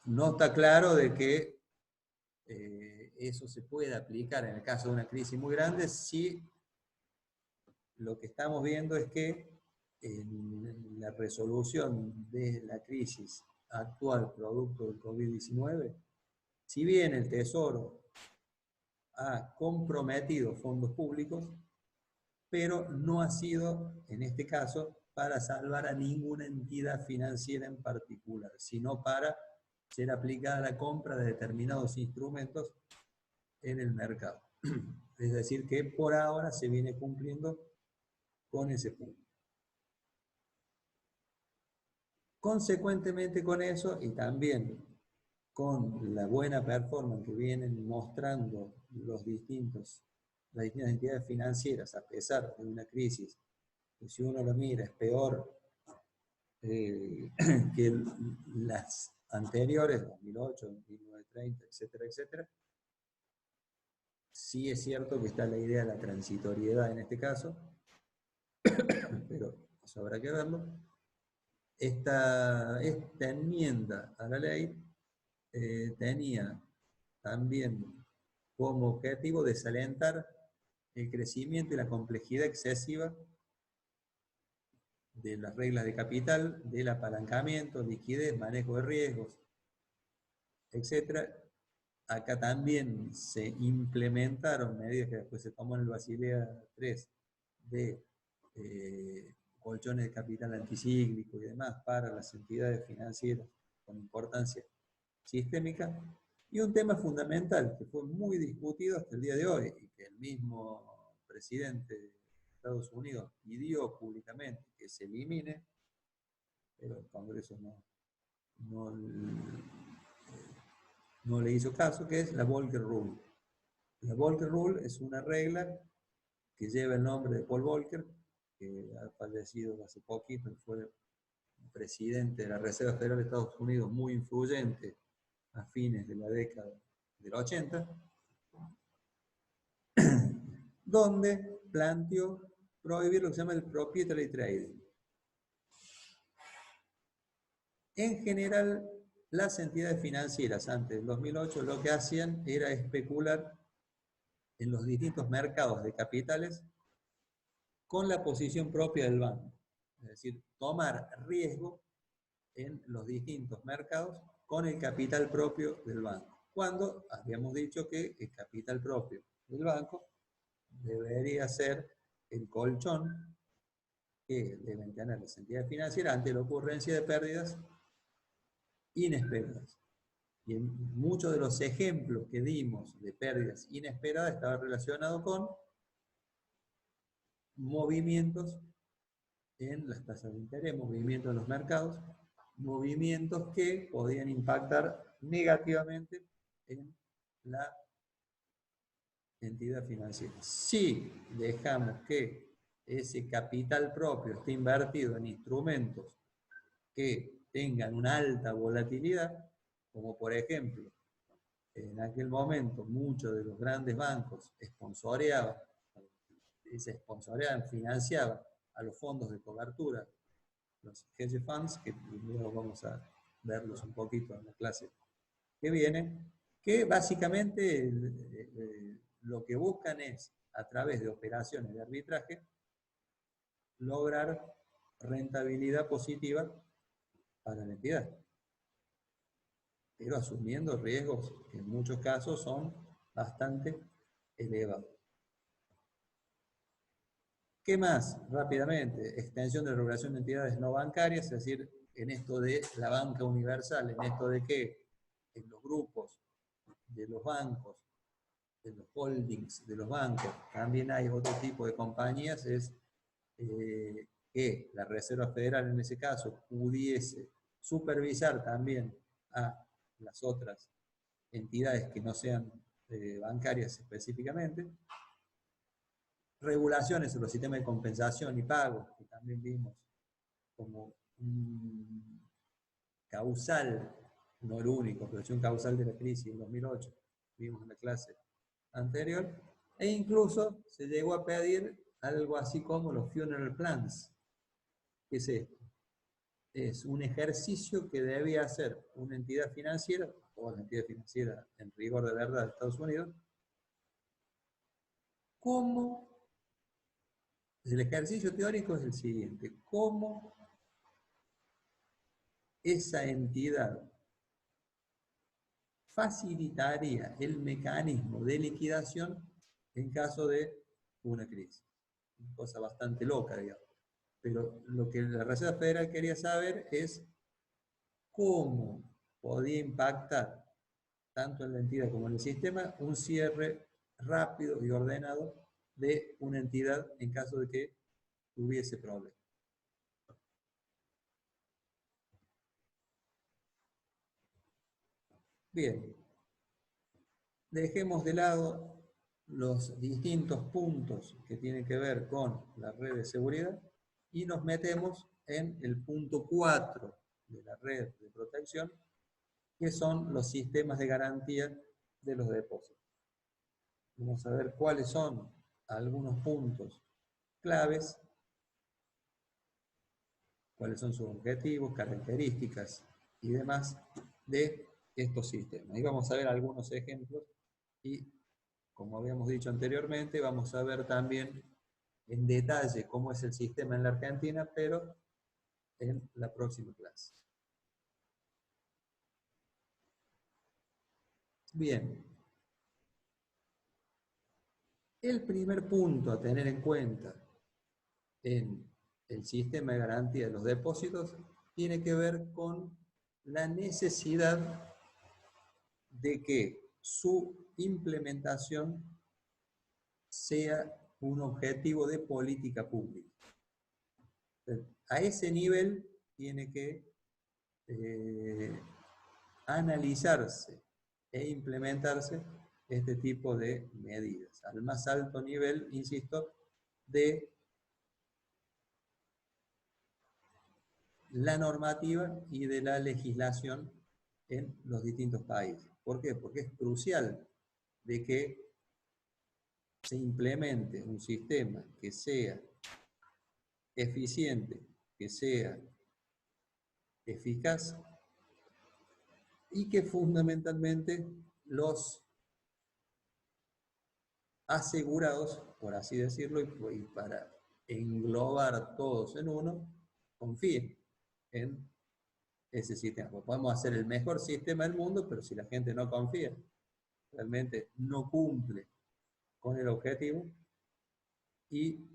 No está claro de que eso se puede aplicar en el caso de una crisis muy grande si lo que estamos viendo es que en la resolución de la crisis actual producto del COVID-19, si bien el Tesoro ha comprometido fondos públicos, pero no ha sido, en este caso, para salvar a ninguna entidad financiera en particular, sino para ser aplicada la compra de determinados instrumentos en el mercado. Es decir, que por ahora se viene cumpliendo con ese punto. Consecuentemente con eso, y también con la buena performance que vienen mostrando las distintas entidades financieras, a pesar de una crisis que, si uno lo mira, es peor que las anteriores, 2008, 1930, etcétera, etcétera. Sí es cierto que está la idea de la transitoriedad en este caso, pero eso habrá que verlo. Esta enmienda a la ley tenía también como objetivo desalentar el crecimiento y la complejidad excesiva de las reglas de capital, del apalancamiento, liquidez, manejo de riesgos, etc. Acá también se implementaron medidas que después se tomó en el Basilea III de colchones de capital anticíclico y demás para las entidades financieras con importancia sistémica. Y un tema fundamental que fue muy discutido hasta el día de hoy y que el mismo presidente de Estados Unidos pidió públicamente que se elimine, pero el Congreso no le hizo caso, que es la Volcker Rule. La Volcker Rule es una regla que lleva el nombre de Paul Volcker, que ha fallecido hace poquito, fue presidente de la Reserva Federal de Estados Unidos, muy influyente a fines de la década del 80, donde planteó prohibir lo que se llama el proprietary trading. En general, las entidades financieras antes del 2008 lo que hacían era especular en los distintos mercados de capitales con la posición propia del banco. Es decir, tomar riesgo en los distintos mercados con el capital propio del banco. Cuando habíamos dicho que el capital propio del banco debería ser el colchón que deben tener las entidades financieras ante la ocurrencia de pérdidas inesperadas. Y en muchos de los ejemplos que dimos de pérdidas inesperadas estaba relacionado con movimientos en las tasas de interés, movimientos en los mercados, movimientos que podían impactar negativamente en la entidad financiera. Si dejamos que ese capital propio esté invertido en instrumentos que tengan una alta volatilidad, como por ejemplo, en aquel momento muchos de los grandes bancos financiaban a los fondos de cobertura, los hedge funds, que luego vamos a verlos un poquito en la clase que viene, que básicamente lo que buscan es, a través de operaciones de arbitraje, lograr rentabilidad positiva para la entidad, pero asumiendo riesgos que en muchos casos son bastante elevados. ¿Qué más? Rápidamente, extensión de la regulación de entidades no bancarias, es decir, en esto de la banca universal, en esto de que en los grupos de los bancos, en los holdings de los bancos, también hay otro tipo de compañías, es que la Reserva Federal en ese caso pudiese supervisar también a las otras entidades que no sean bancarias específicamente. Regulaciones sobre los sistemas de compensación y pago, que también vimos como un causal, no el único, pero sí un causal de la crisis en 2008, vimos en la clase anterior, e incluso se llegó a pedir algo así como los funeral plans. ¿Qué es esto? Es un ejercicio que debía hacer una entidad financiera, o la entidad financiera en rigor de verdad de Estados Unidos, como el ejercicio teórico es el siguiente: cómo esa entidad facilitaría el mecanismo de liquidación en caso de una crisis. Una cosa bastante loca, digamos. Pero lo que la Reserva Federal quería saber es cómo podía impactar tanto en la entidad como en el sistema un cierre rápido y ordenado de una entidad en caso de que tuviese problemas. Bien, dejemos de lado los distintos puntos que tienen que ver con la red de seguridad y nos metemos en el punto 4 de la red de protección, que son los sistemas de garantía de los depósitos. Vamos a ver cuáles son algunos puntos claves, cuáles son sus objetivos, características y demás de estos sistemas. Y vamos a ver algunos ejemplos y, como habíamos dicho anteriormente, vamos a ver también en detalle cómo es el sistema en la Argentina, pero en la próxima clase. Bien. El primer punto a tener en cuenta en el sistema de garantía de los depósitos tiene que ver con la necesidad de que su implementación sea un objetivo de política pública. A ese nivel tiene que analizarse e implementarse este tipo de medidas. Al más alto nivel, insisto, de la normativa y de la legislación en los distintos países. ¿Por qué? Porque es crucial de que se implemente un sistema que sea eficiente, que sea eficaz y que fundamentalmente los asegurados, por así decirlo, y para englobar todos en uno, confíen en ese sistema. Pues podemos hacer el mejor sistema del mundo, pero si la gente no confía, realmente no cumple con el objetivo y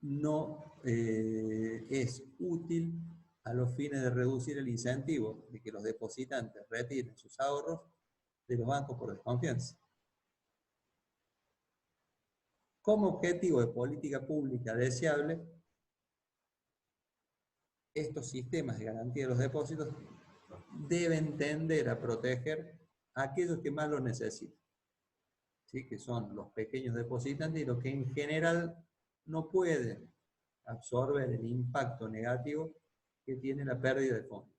no es útil a los fines de reducir el incentivo de que los depositantes retiren sus ahorros de los bancos por desconfianza. Como objetivo de política pública deseable, estos sistemas de garantía de los depósitos deben tender a proteger a aquellos que más lo necesitan, ¿sí? Que son los pequeños depositantes y los que en general no pueden absorber el impacto negativo que tiene la pérdida de fondos.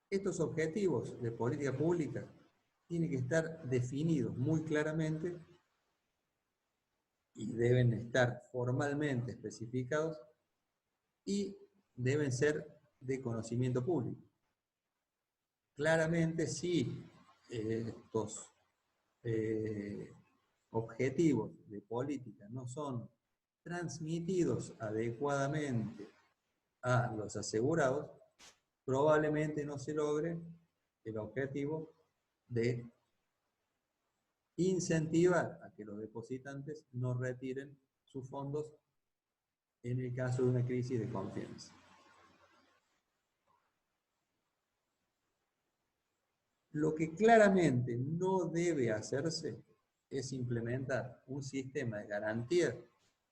Estos objetivos de política pública tienen que estar definidos muy claramente y deben estar formalmente especificados y deben ser de conocimiento público. Claramente, si estos objetivos de política no son transmitidos adecuadamente a los asegurados, probablemente no se logre el objetivo de incentivar a que los depositantes no retiren sus fondos en el caso de una crisis de confianza. Lo que claramente no debe hacerse es implementar un sistema de garantía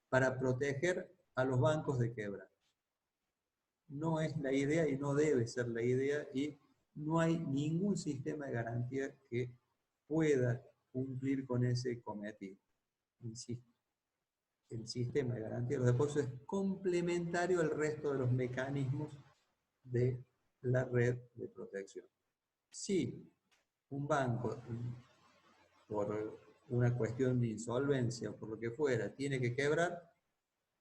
para proteger a los bancos de quiebra. No es la idea y no debe ser la idea, y no hay ningún sistema de garantía que pueda cumplir con ese cometido. Insisto, el sistema de garantía de los depósitos es complementario al resto de los mecanismos de la red de protección. Si un banco, por una cuestión de insolvencia o por lo que fuera, tiene que quebrar,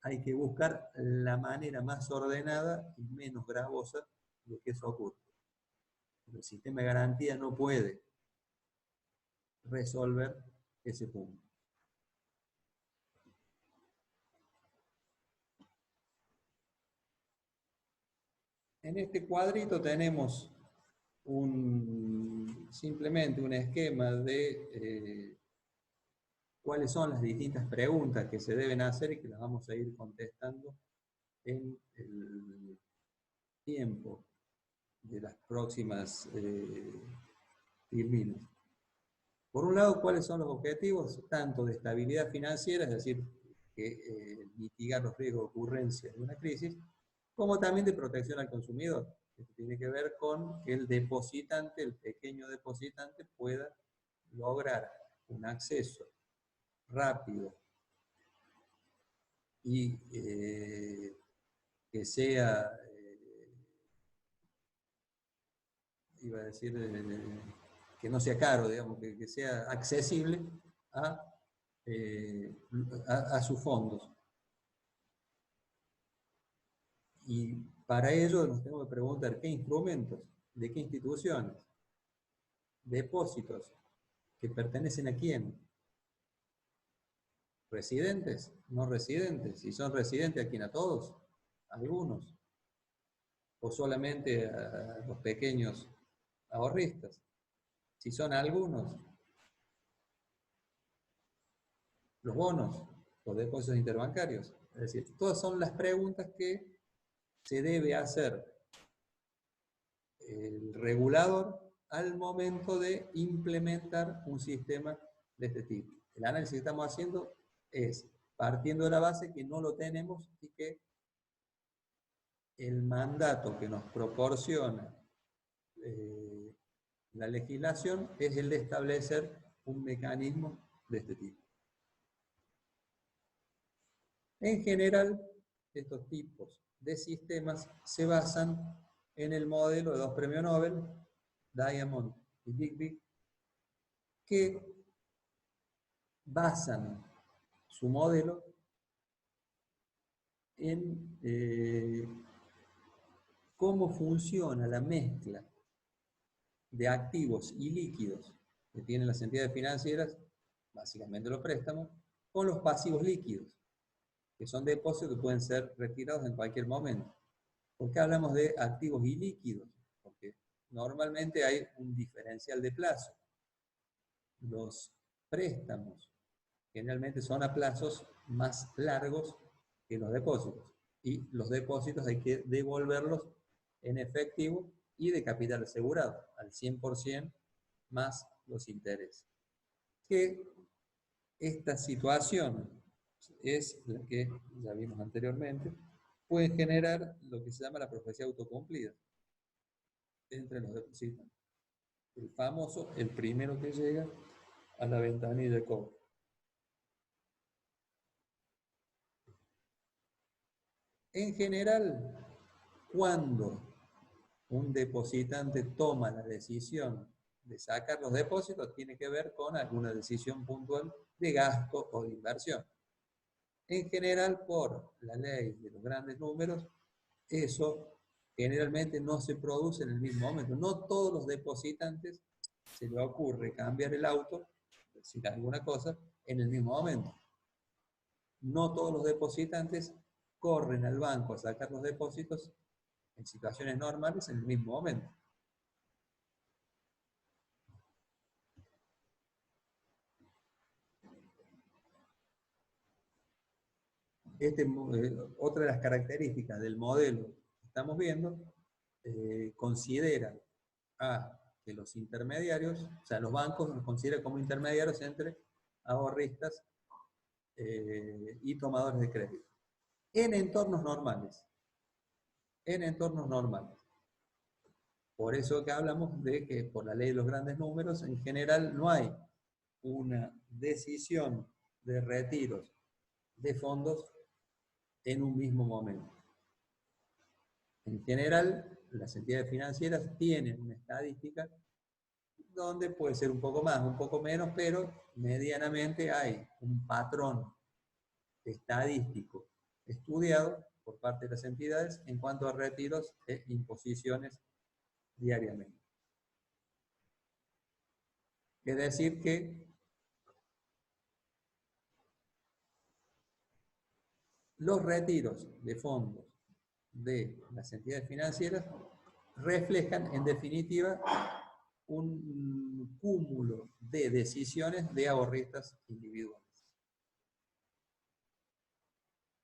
hay que buscar la manera más ordenada y menos gravosa de que eso ocurra. El sistema de garantía no puede resolver ese punto. En este cuadrito tenemos simplemente un esquema de cuáles son las distintas preguntas que se deben hacer y que las vamos a ir contestando en el tiempo de las próximas filminas. Por un lado, ¿cuáles son los objetivos? Tanto de estabilidad financiera, es decir, que mitigar los riesgos de ocurrencia de una crisis, como también de protección al consumidor. Esto tiene que ver con que el depositante, el pequeño depositante, pueda lograr un acceso rápido y que sea, iba a decir, que no sea caro, digamos, que sea accesible a sus fondos. Y para ello nos tenemos que preguntar qué instrumentos, de qué instituciones, depósitos, que pertenecen a quién. ¿Residentes? ¿No residentes? Si son residentes, ¿a quién? ¿A todos? ¿A algunos? ¿O solamente a los pequeños ahorristas? Si son algunos, los bonos, los depósitos interbancarios. Es decir, todas son las preguntas que se debe hacer el regulador al momento de implementar un sistema de este tipo. El análisis que estamos haciendo es partiendo de la base que no lo tenemos y que el mandato que nos proporciona la legislación es el de establecer un mecanismo de este tipo. En general, estos tipos de sistemas se basan en el modelo de 2 premios Nobel, Diamond y Digby, que basan su modelo en cómo funciona la mezcla de activos y líquidos que tienen las entidades financieras, básicamente los préstamos, con los pasivos líquidos, que son depósitos que pueden ser retirados en cualquier momento. ¿Por qué hablamos de activos y líquidos? Porque normalmente hay un diferencial de plazo. Los préstamos generalmente son a plazos más largos que los depósitos. Y los depósitos hay que devolverlos en efectivo y de capital asegurado, al 100% más los intereses. Que esta situación es la que ya vimos anteriormente, puede generar lo que se llama la profecía autocumplida entre los depositantes. El famoso, el primero que llega a la ventanilla de cobro. En general, cuando un depositante toma la decisión de sacar los depósitos, tiene que ver con alguna decisión puntual de gasto o de inversión. En general, por la ley de los grandes números, eso generalmente no se produce en el mismo momento. No todos los depositantes se les ocurre cambiar el auto, decir alguna cosa, en el mismo momento. No todos los depositantes corren al banco a sacar los depósitos en situaciones normales en el mismo momento. Otra de las características del modelo que estamos viendo considera a que los intermediarios, o sea, los bancos los consideran como intermediarios entre ahorristas y tomadores de crédito. En entornos normales. En entornos normales. Por eso que hablamos de que por la ley de los grandes números, en general no hay una decisión de retiros de fondos en un mismo momento. En general, las entidades financieras tienen una estadística donde puede ser un poco más, un poco menos, pero medianamente hay un patrón estadístico estudiado por parte de las entidades en cuanto a retiros e imposiciones diariamente. Es decir que los retiros de fondos de las entidades financieras reflejan, en definitiva, un cúmulo de decisiones de ahorristas individuales.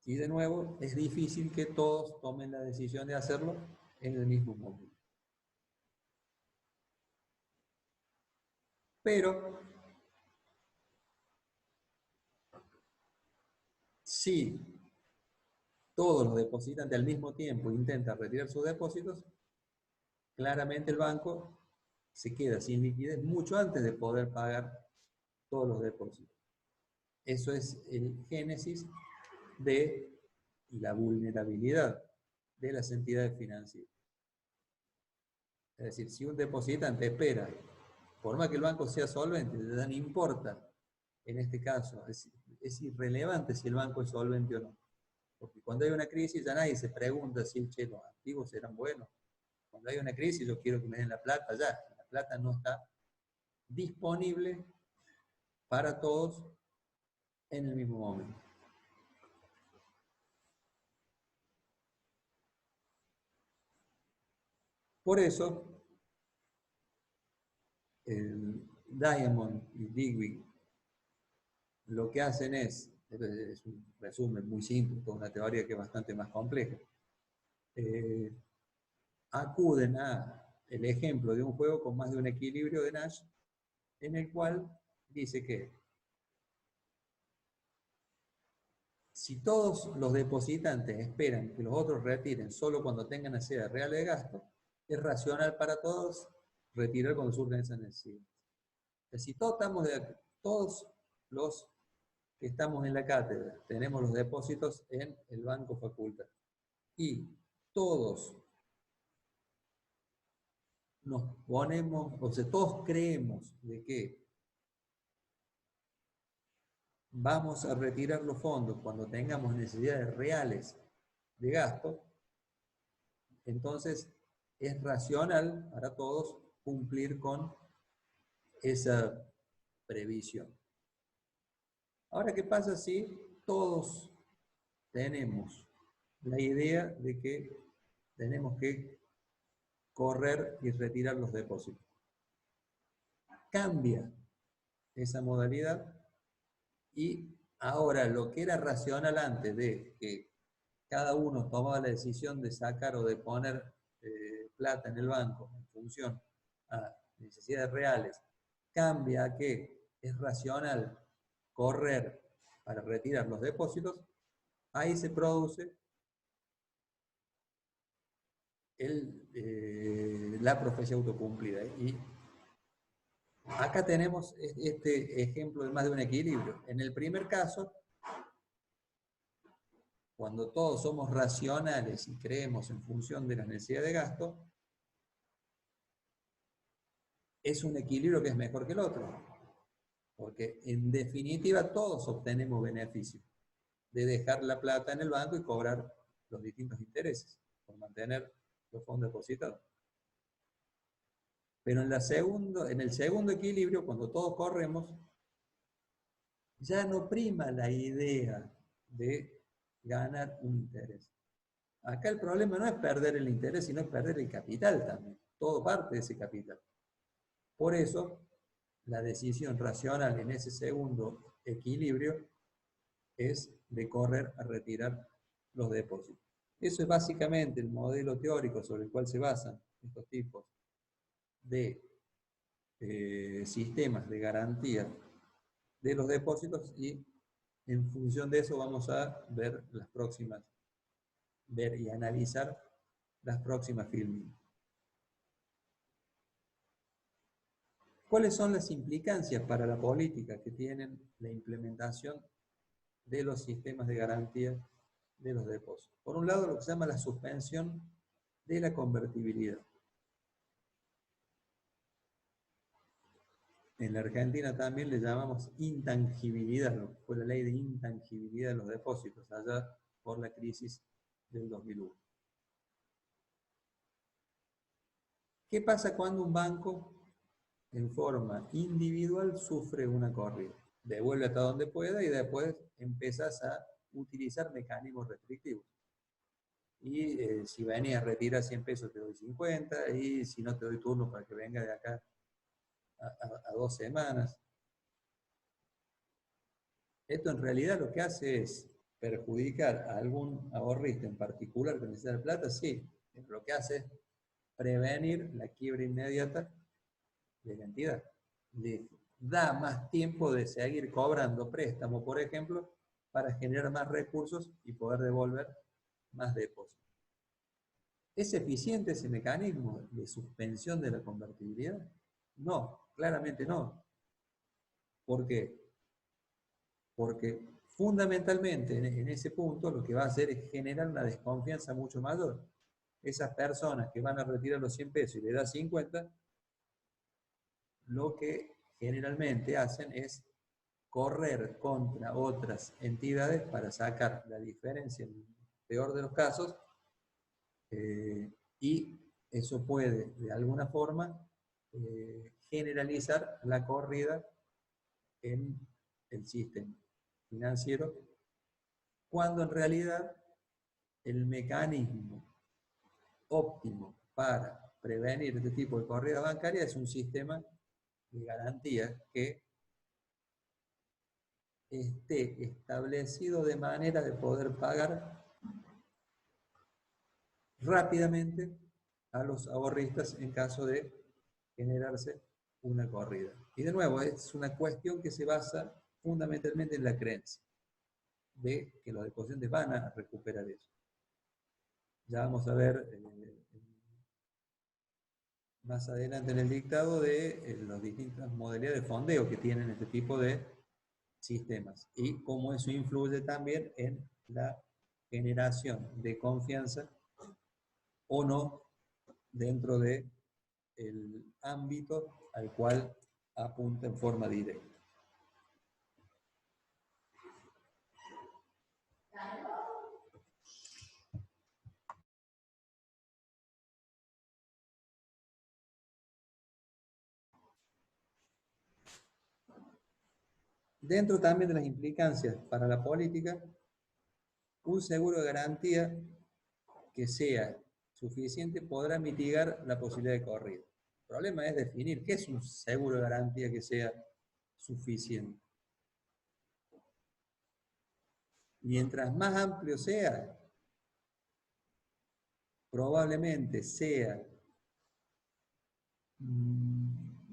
Y de nuevo, es difícil que todos tomen la decisión de hacerlo en el mismo momento. Pero, si todos los depositantes al mismo tiempo intentan retirar sus depósitos, claramente el banco se queda sin liquidez mucho antes de poder pagar todos los depósitos. Eso es el génesis de la vulnerabilidad de las entidades financieras. Es decir, si un depositante espera, por más que el banco sea solvente, no importa, en este caso, es irrelevante si el banco es solvente o no. Porque cuando hay una crisis ya nadie se pregunta si los activos serán buenos. Cuando hay una crisis yo quiero que me den la plata ya. La plata no está disponible para todos en el mismo momento. Por eso, Diamond y Digby lo que hacen es un resumen muy simple, con una teoría que es bastante más compleja, acuden a el ejemplo de un juego con más de un equilibrio de Nash, en el cual dice que si todos los depositantes esperan que los otros retiren solo cuando tengan necesidad real de gasto, es racional para todos retirar cuando surgen esas necesidades. Si todos los que estamos en la cátedra tenemos los depósitos en el Banco Facultad, y todos nos ponemos, o sea, todos creemos de que vamos a retirar los fondos cuando tengamos necesidades reales de gasto, entonces es racional para todos cumplir con esa previsión. Ahora, ¿qué pasa si todos tenemos la idea de que tenemos que correr y retirar los depósitos? Cambia esa modalidad y ahora lo que era racional antes de que cada uno tomaba la decisión de sacar o de poner plata en el banco en función a necesidades reales, cambia a que es racional correr para retirar los depósitos, ahí se produce la profecía autocumplida. Y acá tenemos este ejemplo de más de un equilibrio. En el primer caso, cuando todos somos racionales y creemos en función de la necesidad de gasto, es un equilibrio que es mejor que el otro. Porque en definitiva todos obtenemos beneficios de dejar la plata en el banco y cobrar los distintos intereses por mantener los fondos depositados. Pero en el segundo equilibrio, cuando todos corremos, ya no prima la idea de ganar un interés. Acá el problema no es perder el interés, sino es perder el capital también. Todo parte de ese capital. Por eso, la decisión racional en ese segundo equilibrio es de correr a retirar los depósitos. Eso es básicamente el modelo teórico sobre el cual se basan estos tipos de sistemas de garantía de los depósitos, y en función de eso vamos a ver y analizar las próximas filming. ¿Cuáles son las implicancias para la política que tienen la implementación de los sistemas de garantía de los depósitos? Por un lado, lo que se llama la suspensión de la convertibilidad. En la Argentina también le llamamos intangibilidad, lo que fue la ley de intangibilidad de los depósitos, allá por la crisis del 2001. ¿Qué pasa cuando un banco en forma individual sufre una corrida? Devuelve hasta donde pueda y después empiezas a utilizar mecanismos restrictivos. Y si venías a retirar 100 pesos te doy 50, y si no te doy turno para que venga de acá a 2 semanas. Esto en realidad lo que hace es perjudicar a algún ahorrista en particular que necesita plata, sí, pero lo que hace es prevenir la quiebra inmediata de la entidad. Le da más tiempo de seguir cobrando préstamo, por ejemplo, para generar más recursos y poder devolver más depósitos. ¿Es eficiente ese mecanismo de suspensión de la convertibilidad? No, claramente no. ¿Por qué? Porque fundamentalmente en ese punto lo que va a hacer es generar una desconfianza mucho mayor. Esas personas que van a retirar los 100 pesos y le da 50, lo que generalmente hacen es correr contra otras entidades para sacar la diferencia en el peor de los casos, y eso puede de alguna forma generalizar la corrida en el sistema financiero, cuando en realidad el mecanismo óptimo para prevenir este tipo de corrida bancaria es un sistema de garantía que esté establecido de manera de poder pagar rápidamente a los ahorristas en caso de generarse una corrida. Y de nuevo, es una cuestión que se basa fundamentalmente en la creencia de que los depositantes van a recuperar eso. Ya vamos a ver más adelante en el dictado de las distintas modalidades de fondeo que tienen este tipo de sistemas y cómo eso influye también en la generación de confianza o no dentro del ámbito al cual apunta en forma directa. Dentro también de las implicancias para la política, un seguro de garantía que sea suficiente podrá mitigar la posibilidad de corrida. El problema es definir qué es un seguro de garantía que sea suficiente. Mientras más amplio sea, probablemente sea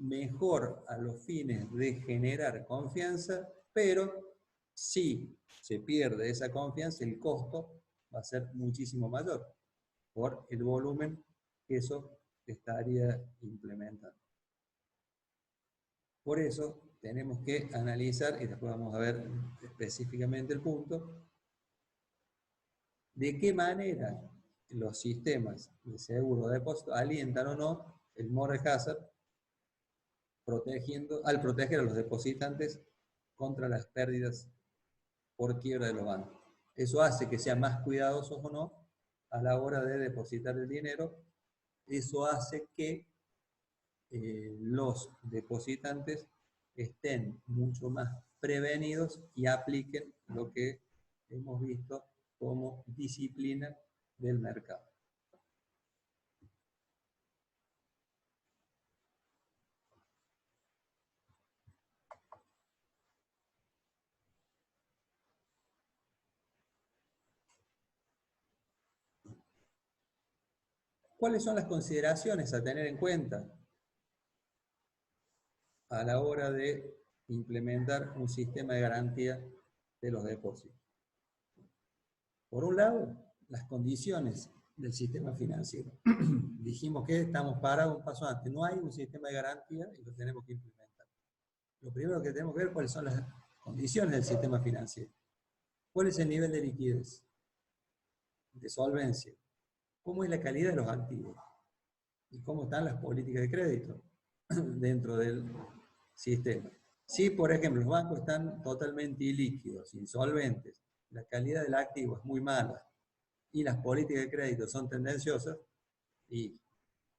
mejor a los fines de generar confianza, pero si se pierde esa confianza, el costo va a ser muchísimo mayor por el volumen que eso estaría implementando. Por eso tenemos que analizar, y después vamos a ver específicamente el punto, de qué manera los sistemas de seguro de depósito alientan o no el moral hazard al proteger a los depositantes contra las pérdidas por quiebra de los bancos. Eso hace que sean más cuidadosos o no a la hora de depositar el dinero. Eso hace que los depositantes estén mucho más prevenidos y apliquen lo que hemos visto como disciplina del mercado. ¿Cuáles son las consideraciones a tener en cuenta a la hora de implementar un sistema de garantía de los depósitos? Por un lado, las condiciones del sistema financiero. Dijimos que estamos parados un paso antes. No hay un sistema de garantía y lo tenemos que implementar. Lo primero que tenemos que ver cuáles son las condiciones del sistema financiero. ¿Cuál es el nivel de liquidez? De solvencia. ¿Cómo es la calidad de los activos? ¿Y cómo están las políticas de crédito dentro del sistema? Si, por ejemplo, los bancos están totalmente ilíquidos, insolventes, la calidad del activo es muy mala y las políticas de crédito son tendenciosas, y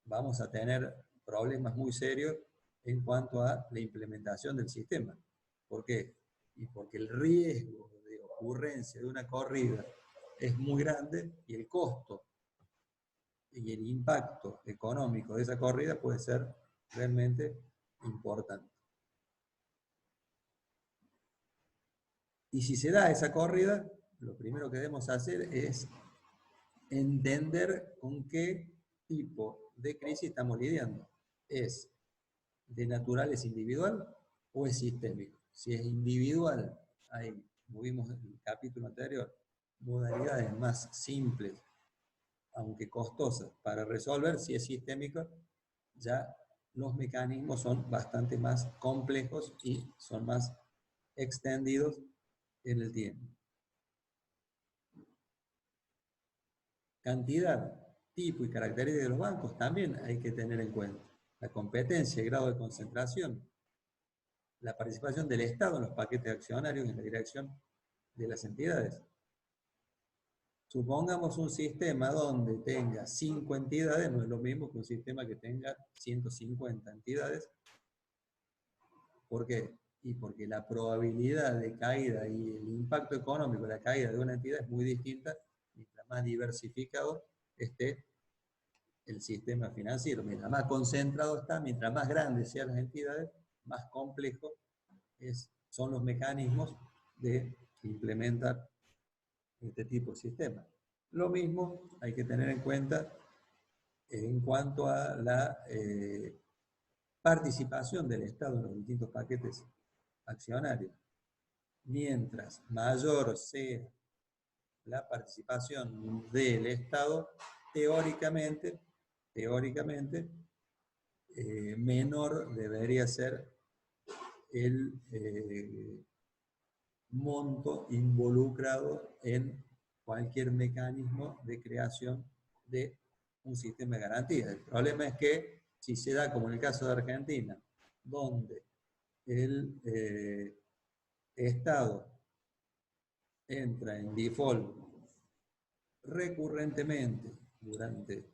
vamos a tener problemas muy serios en cuanto a la implementación del sistema. ¿Por qué? Y porque el riesgo de ocurrencia de una corrida es muy grande y el costo y el impacto económico de esa corrida puede ser realmente importante. Y si se da esa corrida, lo primero que debemos hacer es entender con qué tipo de crisis estamos lidiando. ¿Es de naturaleza individual o es sistémico? Si es individual, hay, como vimos en el capítulo anterior, modalidades más simples, aunque costosas, para resolver. Si es sistémico, ya los mecanismos son bastante más complejos y son más extendidos en el tiempo. Cantidad, tipo y características de los bancos también hay que tener en cuenta. La competencia, el grado de concentración, la participación del Estado en los paquetes accionarios y en la dirección de las entidades. Supongamos un sistema donde tenga 5 entidades, no es lo mismo que un sistema que tenga 150 entidades. ¿Por qué? Y porque la probabilidad de caída y el impacto económico de la caída de una entidad es muy distinta mientras más diversificado esté el sistema financiero. Mientras más concentrado está, mientras más grandes sean las entidades, más complejos son los mecanismos de implementar este tipo de sistema. Lo mismo hay que tener en cuenta en cuanto a la participación del Estado en los distintos paquetes accionarios. Mientras mayor sea la participación del Estado, teóricamente, menor debería ser el monto involucrado en cualquier mecanismo de creación de un sistema de garantía. El problema es que si se da, como en el caso de Argentina, donde el Estado entra en default recurrentemente durante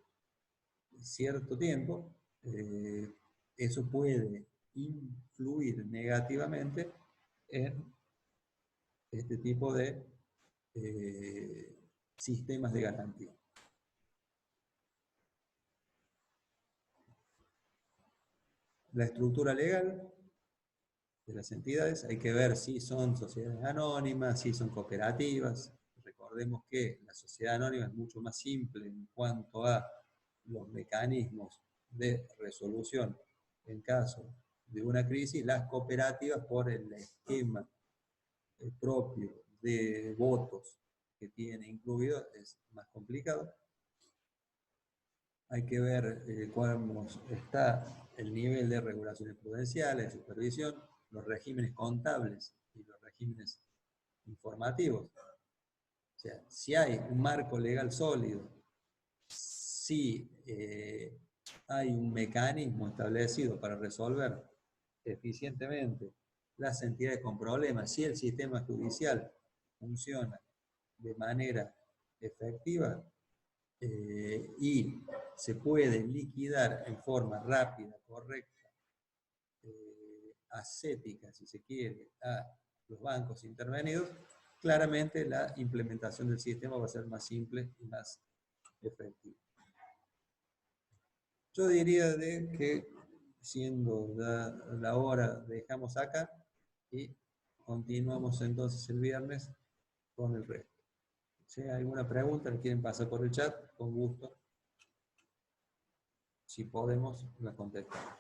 cierto tiempo, eso puede influir negativamente en este tipo de sistemas de garantía. La estructura legal de las entidades, hay que ver si son sociedades anónimas, si son cooperativas. Recordemos que la sociedad anónima es mucho más simple en cuanto a los mecanismos de resolución en caso de una crisis. Las cooperativas, por el esquema propio de votos que tiene incluido, es más complicado. Hay que ver cómo está el nivel de regulaciones prudenciales, de supervisión, los regímenes contables y los regímenes informativos. O sea, si hay un marco legal sólido, si hay un mecanismo establecido para resolver eficientemente las entidades con problemas, si el sistema judicial funciona de manera efectiva, y se puede liquidar en forma rápida, correcta, ascética, si se quiere, a los bancos intervenidos, claramente la implementación del sistema va a ser más simple y más efectiva. Yo diría que, siendo la hora, dejamos acá y continuamos entonces el viernes con el resto. Si hay alguna pregunta, le quieren pasar por el chat, con gusto. Si podemos, la contestamos.